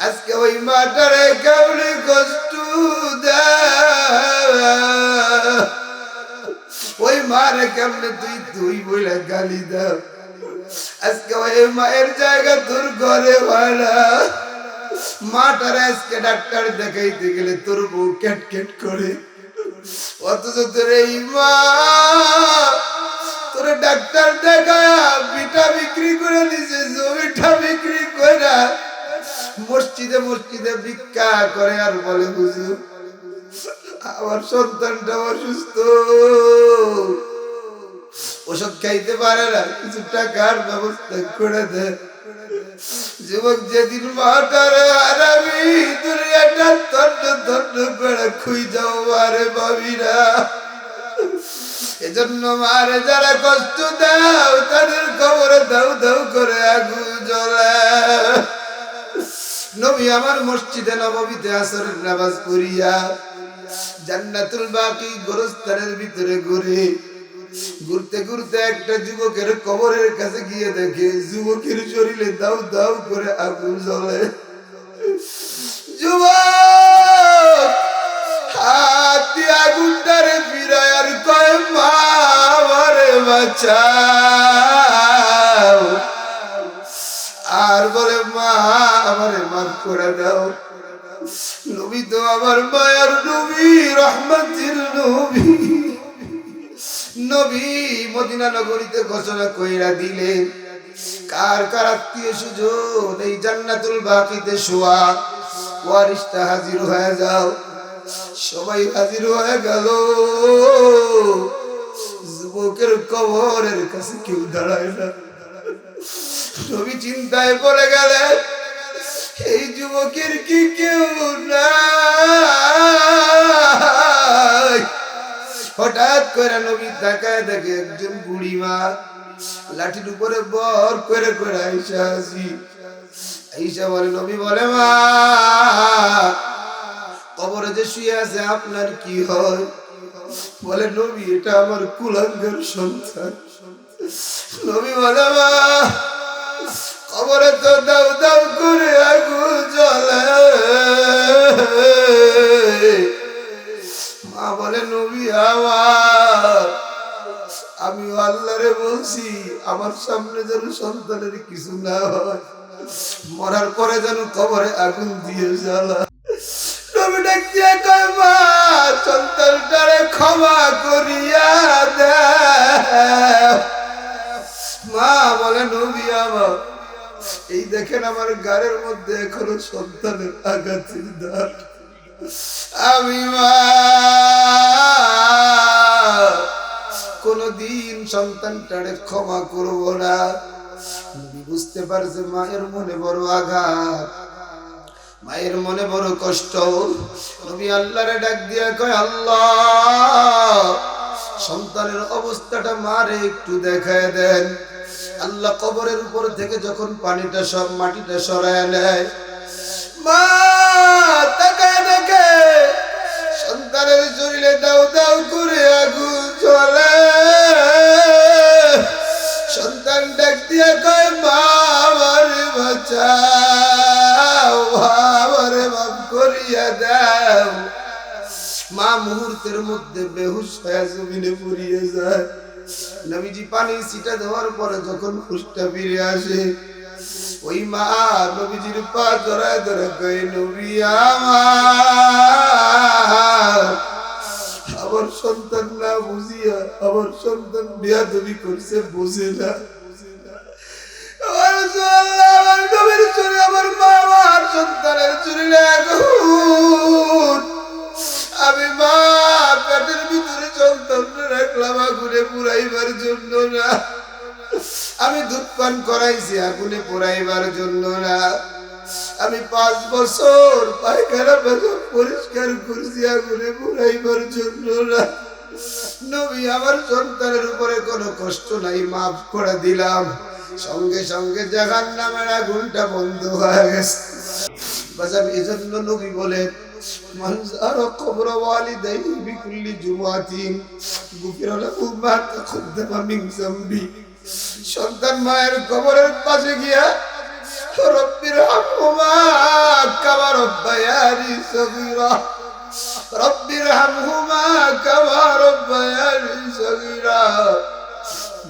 আজকে ওই মাটারে কেমনি কষ্ট দেয়, ওই মারে কেমনে তুই বলে গালি দাও। আজকে ওই মায়ের জায়গা তোর ঘরে হয় না, মাটার আজকে ডাক্তার দেখাইতে গেলে তোর বউ ক্যাট ক্যাট করে, অথচ তোর এই মা তোর ডাক্তার দেখা বিটা বিক্রি করে দিছে, জমিটা বিক্রি করে মসজিদে মসজিদে ভিক্ষা করে, আর বলে হুজুর আমার সন্তানটা অসুস্থ, ওষুধ খাইতে পারে না, কিছু টাকার ব্যবস্থা করে দে। যুবক যেদিন মাটার হারাবি দুনিয়াটা তন্ন তন্ন করে খুই যাও মারে পাবি না। এজন্য মারে যারা কষ্ট দাও তাদের কবরে দাও দাও করে আগুন জ্বলে। নবী আমার মসজিদে নববীতে আসরের নামাজ পড়িয়া জান্নাতুল বাকি গোরস্থানের ভিতরে ঘুরতে ঘুরতে একটা যুবকের কবরের কাছে গিয়ে দেখে যুবকের শরীরে দাউ দাউ করে আগুন জ্বলে। যুবক হাত দিয়ে আগুনটারে ফিরায় আর কয়, মা আমারে বাঁচাও, আর বলে মা আমারে মাফ করে দাও। নবী তো আমার মায়ার নবী, রহমতের নবী, নবী মদিনা নগরীতে ঘোষণা কইরা দিলেন, কার কার আত্মীয় স্বজন এই জান্নাতুল বাকিতে শোয়া ওয়ারিসটা হাজির হয়ে যাও। সবাই হাজির হয়ে গেল, যুবকের কবরের কাছে কেউ দাঁড়ায় না। নবী চিন্তায় পড়ে গেলেন, এই যুবকের কি কেউ নাই? হঠাৎ করে নবী তাকায় দেখে একজন বুড়ি মা লাঠির উপরে বর করে করে আইসা আসি। আইসা বলে, নবী বলে, মা কবরে যে শুয়ে আছে আপনার কি হয়? বলে, নবী এটা আমার কুলাঙ্গার সন্তান। নবী বলে, মা কবরে তো দাউ দাউ করে আগুন জ্বলে। মা বলে, নবী আমার, আমি আল্লাহরে বলছি আমার সামনে যেন সন্তানের কিছু না হয়, মরার পরে যেন কবরে আগুন দিয়ে জ্বালা। নবী ডাক দিয়ে কয়, মা সন্তানটারে ক্ষমা করিয়া দাও। মা বলে, নবী আমার, এই দেখেন আমার গাড়ির মধ্যে এখনো সন্তানের আঘাতের দাগ, আমি মা কোনদিন সন্তানটারে ক্ষমা করব না। নবী বুঝতে পারছে মায়ের মনে বড় আঘাত, মায়ের মনে বড় কষ্ট। নবী আল্লাহরে ডাক দিয়া কয়, আল্লাহ সন্তানের অবস্থাটা মারে একটু দেখায় দেন। আল্লাহ কবরের উপর থেকে যখন পানিটা সব মাটিটা সরায় নেয়, মা তাকায় দেখে সন্তানের শরীরে দাউ দাউ করে আগুন জ্বলে। সন্তান ডাক দিয়া কয়, মা আমারে বাঁচাও, আমারে মাফ করিয়া দাও। মা মুহূর্তের মধ্যে বেহুশ হয়ে জমিনে পড়িয়ে যায়। নবীজি পানি ছিটা দেওয়ার পরে যখন হুঁশটা ফিরে আসে, ওই মা নবীজির পা ধরায় ধরে কয়, নবী আমার সন্তান না বুঝিয়া আমার সন্তান বেয়াদবি করছে, বুঝে না। আমার নবীর চুরি, আমার মা আমার সন্তানের চুরি আগুন। আমি মা পেটের ভিতরে সন্তান রাখলাম আগুনে পুরাইবার জন্য না, আমি দুধ পান করাইছি আগুনে পুরাইবার জন্য না, আমি 5 বছর পায়খানা পেশাব পরিষ্কার করছি আগুনে পুরাইবার জন্য না। নবী আমার সন্তানের উপরে কোনো কষ্ট নাই, মাফ করে দিলাম। সঙ্গে সঙ্গে জাহান্নামের আগুনটা বন্ধ হয়ে গেছে। বাজার এজন্য নবী বলে, মানজারা কবর ওয়ালিদাইহি বিকুল্লি জুমাতিন গুফিরা লাহু মা তাকদ্দামা মিন যামবি। সন্তান মায়ের কবরের পাশে গিয়া রব্বির হামহুমা কামা রব্বায়ানি সগীরা, রব্বির হামহুমা কামা রব্বায়ানি সগীরা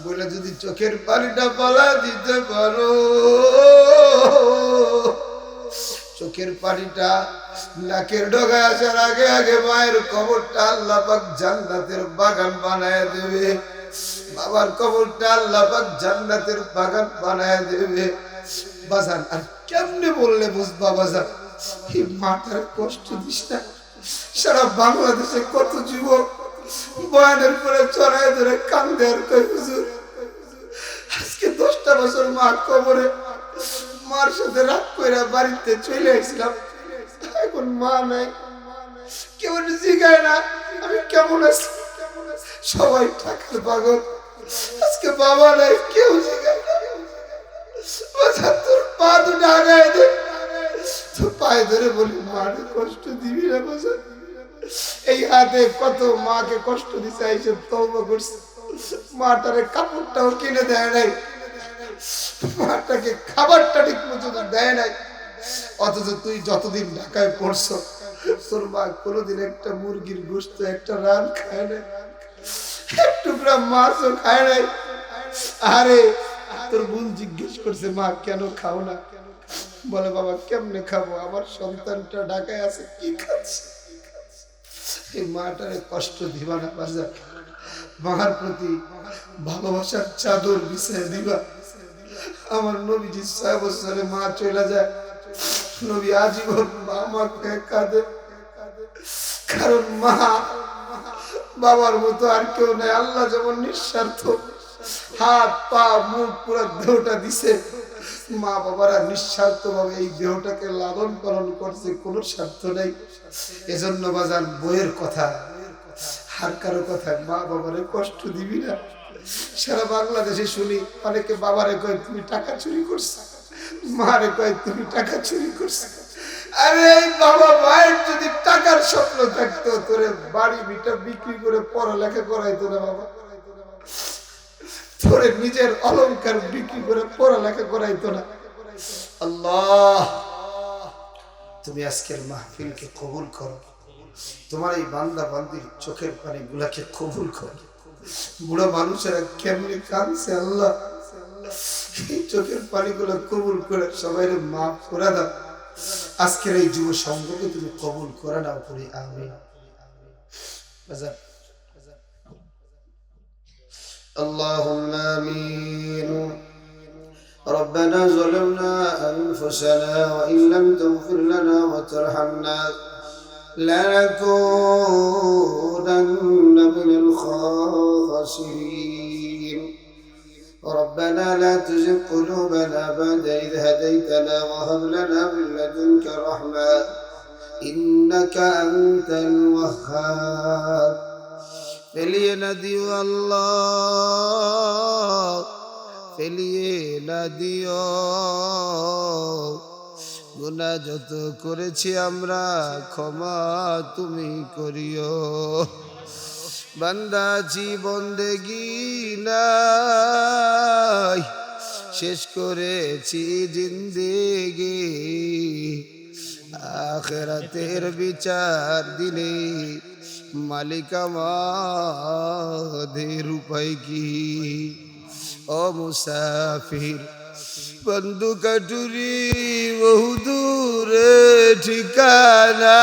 বলে যদি চোখের পানিটা পালা দিতে পারো, চোখের পানিটা নাকের ডগায় আসার আগে আগে মায়ের কবরটা আল্লাহ পাক জান্নাতের বাগান বানায় দেবে। বাবার কবরটা আল্লাহ পাক জান্নাতের বাগান বানায় দেবে। বাজান আর কেমনে বললে বুঝবা বাজান, এই মাটার কষ্ট দিস না। সারা বাংলাদেশে কত যুবক বয়ানের পরে চড়ায় ধরে কান্দে আর কয়, হুজুর আজকে 10টা বছর মা কবরে, মার সাথে রাগ কইরা বাড়িতে চলে আসলাম, এখন মা নাই, কেউ জিগায় না আমি কেমন আছি। সবাই টাকার পাগল, আজকে বাবা নাই, কেউ জিগায় না। তোর পা দুটো আগায় দে, তোর পায়ে ধরে বলি মারে কষ্ট দিবি না বাজার। এই হাতে কত মাকে কষ্ট দিছে, আইসে তওবা করছে, মাটারে কাপড়টাও কিনে দেয় নাই, মাটাকে খাবারটা ঠিক মতো দেয় নাই। অথচ তুই যতদিন ঢাকায় পড়ছো তোর মা কোনোদিন একটা মুরগির গোশত একটা রান খায় নাই, এক টুকরা মাছও খায় নাই। আরে তোর বোন জিজ্ঞেস করছে, মা কেন খাও না? বলে বাবা কেমনে খাবো, আমার সন্তানটা ঢাকায় আছে, কি খাচ্ছে। এই মাটারে কষ্ট দিবা না বাজার, মার প্রতি ভালোবাসার চাদর বিছায় দিবা। আমার নবীজি 6 বছরে মা চলে যায়, নবী আজীবন মাকে কাঁদে, কারণ মা বাবার মতো আর কেউ নাই। আল্লাহ যেমন নিঃস্বার্থ হাত পা মুখ পুরো দেহটা দিছে, মা বাবারা নিঃস্বার্থ ভাবে এই দেহটাকে লালন পালন করছে, কোনো স্বার্থ নেই। এজন্য বাজান বইয়ের কথা আর কারো কথা মা বাবারে কষ্ট দিবি না। সারা বাংলাদেশে শুনি অনেকে বাবারে কয় তুমি টাকা চুরি করছো, মারে কয় তুমি টাকা চুরি করছো। আরে বাবা মায়ের যদি টাকার স্বপ্ন থাকতো তোরে বাড়ি ভিটা বিক্রি করে পড়ালেখা করাইতো না বাবা, তোরে নিজের অলংকার বিক্রি করে পড়ালেখা করাইতো না। আল্লাহ তুমি আজকের মাহফিলকে কবুল করো, তোমার এই বান্দা বান্দির চোখের পানি গুলাকে কবুল করো। বুড়ো মানুষেরা কেমনি কাঁদছে আল্লাহ, এই চোখের পানি গুলো কবুল করে সবাই মাফ করে দাও। আজকের এই যুব সংঘকে তুমি কবুল করে নাও, করি আমিন। আল্লাহুম্মা আমিন। ربنا ظلمنا أنفسنا وإن لم تغفر لنا وترحمنا لنكونن من الخاسرين ربنا لا تزغ قلوبنا بعد إذ هديتنا وهب لنا من لدنك رحمة إنك أنت الوهاب فلیے نہ دیو اللہ ফেলিয়ে না দিও গুনাহ যত করেছি আমরা ক্ষমা তুমি করিও বান্দা বন্দেগী নাই শেষ করেছি জিন্দেগি আখিরাতের বিচার দিলে মালিক আমাদের উপায় কি ও মুসাফির বন্ধু কাটুরি বহু দূরে ঠিকানা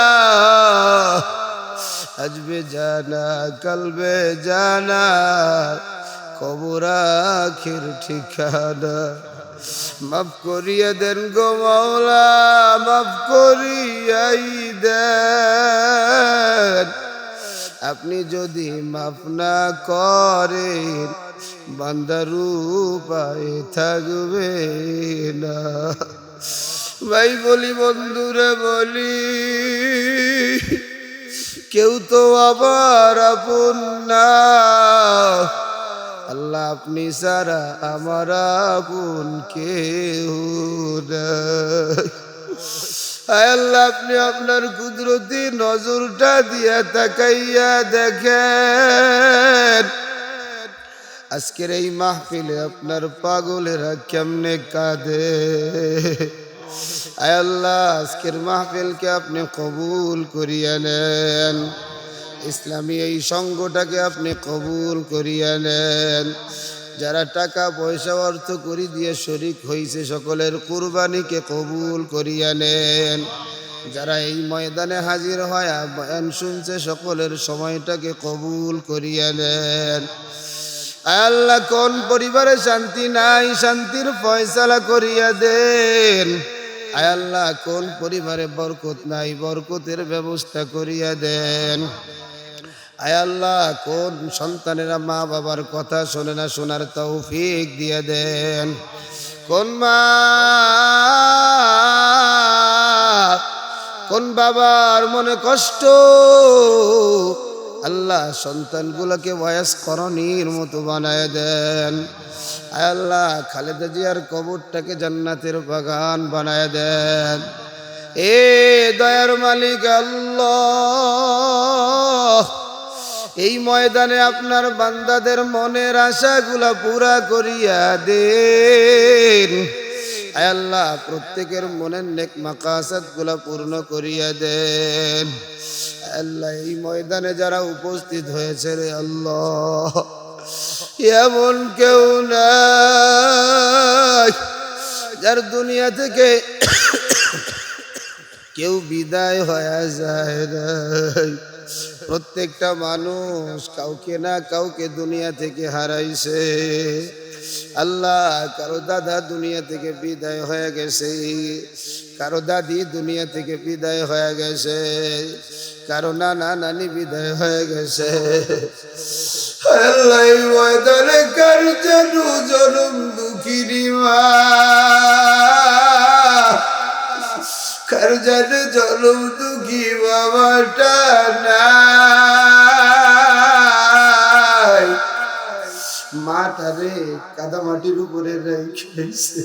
আজবে জানা কলবে জানা কবর আখির ঠিকানা মাফ করিয়া দেন গো মাওলা মাফ করিয়াই দেন আপনি যদি মাফ না করেন বান্দার উপায় থাকবে না ভাই বলি বন্ধুরে বলি কেউ তো আবার আপন না আল্লাহ আপনি সারা আমার আপন কেউ নাই আল্লাহ আপনি আপনার কুদরতি নজরটা দিয়া তাকাইয়া দেখেন আজকের এই মাহফিলে আপনার পাগলেরা কেমনে কাঁদে আয় আল্লাহ আজকের মাহফিলকে আপনি কবুল করিয়া নেন ইসলামী এই সঙ্গটাকে আপনি কবুল করিয়া নেন যারা টাকা পয়সা অর্থ করি দিয়ে শরীক হইছে সকলের কুরবানিকে কবুল করিয়া নেন যারা এই ময়দানে হাজির হয় বয়ান শুনছে সকলের সময়টাকে কবুল করিয়া নেন আল্লাহ কোন পরিবারে শান্তি নাই শান্তির ফয়সালা করিয়া দেন আয় আল্লাহ কোন পরিবারে বরকত নাই বরকতের ব্যবস্থা করিয়া দেন আয় আল্লাহ কোন সন্তানেরা মা বাবার কথা শোনে না শোনার তৌফিক দিয়ে দেন কোন মা কোন বাবার মনে কষ্ট আল্লাহ সন্তানগুলোকে বয়স করণীর মতো বানায় দেন আয় আল্লাহ খালেদা জিয়ার কবরটাকে জান্নাতের বাগান বানায় দেন এ দয়ার মালিক আল্লাহ এই ময়দানে আপনার বান্দাদের মনের আশাগুলা পুরা করিয়া দেন আয় আল্লাহ প্রত্যেকের মনের নেক মাকাসাদগুলা পূর্ণ করিয়া দেন আল্লাহ এই ময়দানে যারা উপস্থিত হয়েছে রে আল্লাহ এমন কেউ নাই যার দুনিয়া থেকে কেউ বিদায় হয়ে যায় নাই প্রত্যেকটা মানুষ কাউকে না কাউকে দুনিয়া থেকে হারাইছে আল্লাহ কারো দাদা দুনিয়া থেকে বিদায় হয়ে গেছে কারো দাদি দুনিয়া থেকে বিদায় হয়ে গেছে কারো নানা নানি বিদায় হয়ে গেছে আল্লাহ ময়দানে কার যেন জনম দুঃখিনী মা কার যেন জনম দুঃখী বাবাটা নাই মাটারে কাদামাটির উপরে রেখেছে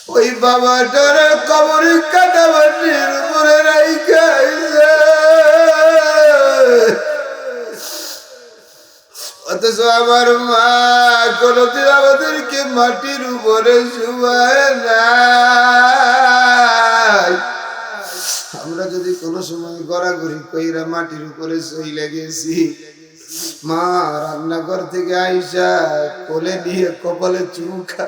ওই বাবাটার কবর কাদামাটির উপরে রেখেছে অথচ আমার মা কোনদিন আমাদেরকে মাটির উপরে শুয়ায় নাই আমরা যদি কোনো সময় গড়াগড়ি কইরা মাটির উপরে চইলে গেছি মা রান্নাঘর থেকে আইসা কোলে নিয়ে কপালে চুমুখা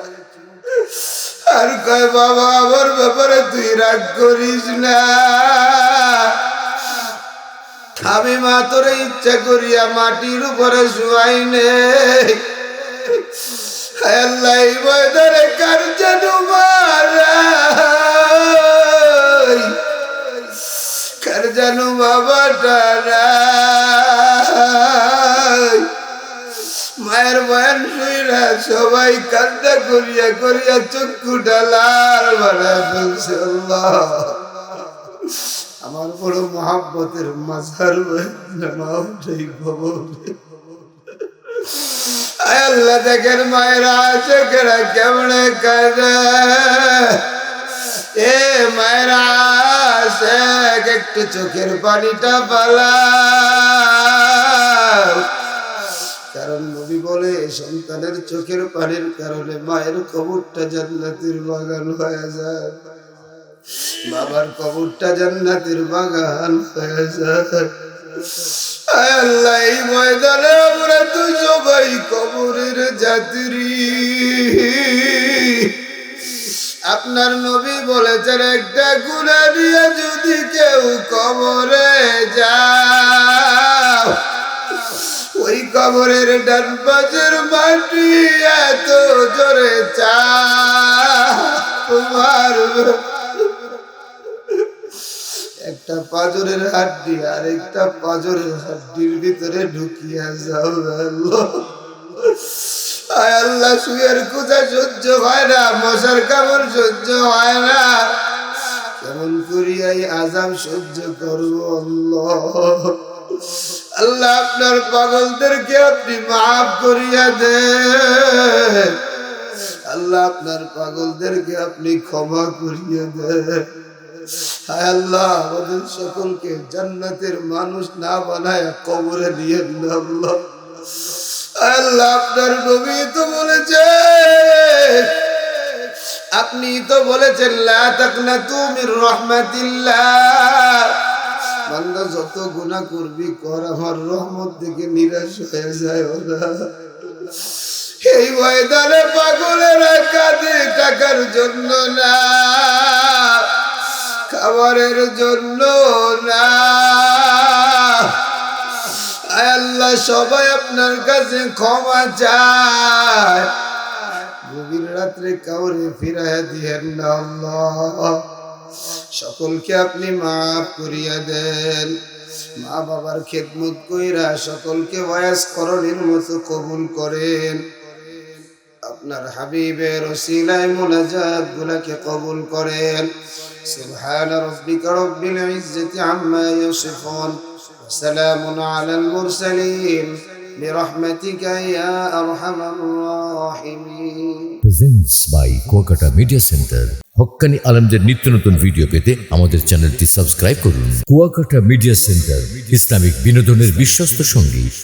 আর কয় বাবা আমার ব্যাপারে তুই রাগ করিস না আমি মা তোরে ইচ্ছা করিয়া মাটির উপরে শুয়াই নে আল্লাহ ময়দানে কার যেন মারাই কার যেন বাবাটা নাই মায়ের বয়ান শুইরা সবাই কান্না করিয়া করিয়া চক্ষু ডালার বানায় ফেলছে। আল্লাহ, আমার বড় মহাব্বতের মাঝার নামাই খবর। আয় আল্লাহ, দেখেন মায়েরা চোখেরা কেমনে কাঁদে। এ মায়েরা সে একটু চোখের পানিটা পালা, কারণ নবী বলে সন্তানের চোখের পানির কারণে মায়ের কবরটা জান্নাতের বাগান হয়ে যায়, বাবার কবরটা জান্নাতের বাগান হয়ে যায়। আয় আল্লাহ, এই ময়দানে আমরা তো সবাই কবরের যাত্রী। আপনার নবী বলেছেন একটা গুনাহ নিয়ে যদি কেউ কবরে যায়, ওই কবরের ডান পাশের মাটি এত জোরে মারবে, একটা পাঁজরের হাড্ডি আর একটা পাঁজরের হাড্ডির ভিতরে ঢুকিয়া যাবে। আয় আল্লাহ, শুয়ের কুজা সহ্য হয় না, মশার কামড় সহ্য হয় না, কেমন করিয়া এই আযাব সহ্য করবো? আল্লাহ, আল্লাহ, আপনার পাগলদেরকে আপনি মাফ করিয়া দেন। আল্লাহ, আপনার পাগলদেরকে আপনি ক্ষমা করিয়া দেন। হায় আল্লাহ, আমাদের সকলকে জান্নাতের মানুষ না বানায় কবরে নিয়ে না। আল্লাহ, আল্লাহ, আপনার নবী তো বলেছেন, আপনি তো বলেছেন লা তাকনাতু মির রাহমাতিল্লাহ, বান্দা যত গুনাহ করবি কর, আমার রহমত থেকে নিরাশ হয়ে যায় ওরা। এই ময়দানে পাগলেরা কাঁদে টাকার জন্য না, খাবারের জন্য না। আয় আল্লাহ, সবাই আপনার কাছে ক্ষমা চায়, গভীর রাত্রে কাউরে ফিরাইয়া দিয়েন না। আল্লাহ, সকলকে আপনি মাফ করিয়া দেন। মা বাবার খেদমত কইরা সকলকে ওয়াজ করণের মতো কবুল করেন। আপনার হাবিবের ওসিলায় মুনাজাত গুলাকে কবুল করেন। সুবহান রাব্বিকা রব্বিল ইজ্জাতি আম্মা ইয়াসিফুন, সালামুন আলাল মুরসালিন, বিরহমাতিকা ইয়া আরহামার রাহিমিন। Presents by Kuakata media centre. হক্কানি আলেমদের নিত্য নতুন ভিডিও পেতে আমাদের চ্যানেলটি সাবস্ক্রাইব করুন। কুয়াকাটা মিডিয়া সেন্টার, ইসলামিক বিনোদনের বিশ্বস্ত সঙ্গী।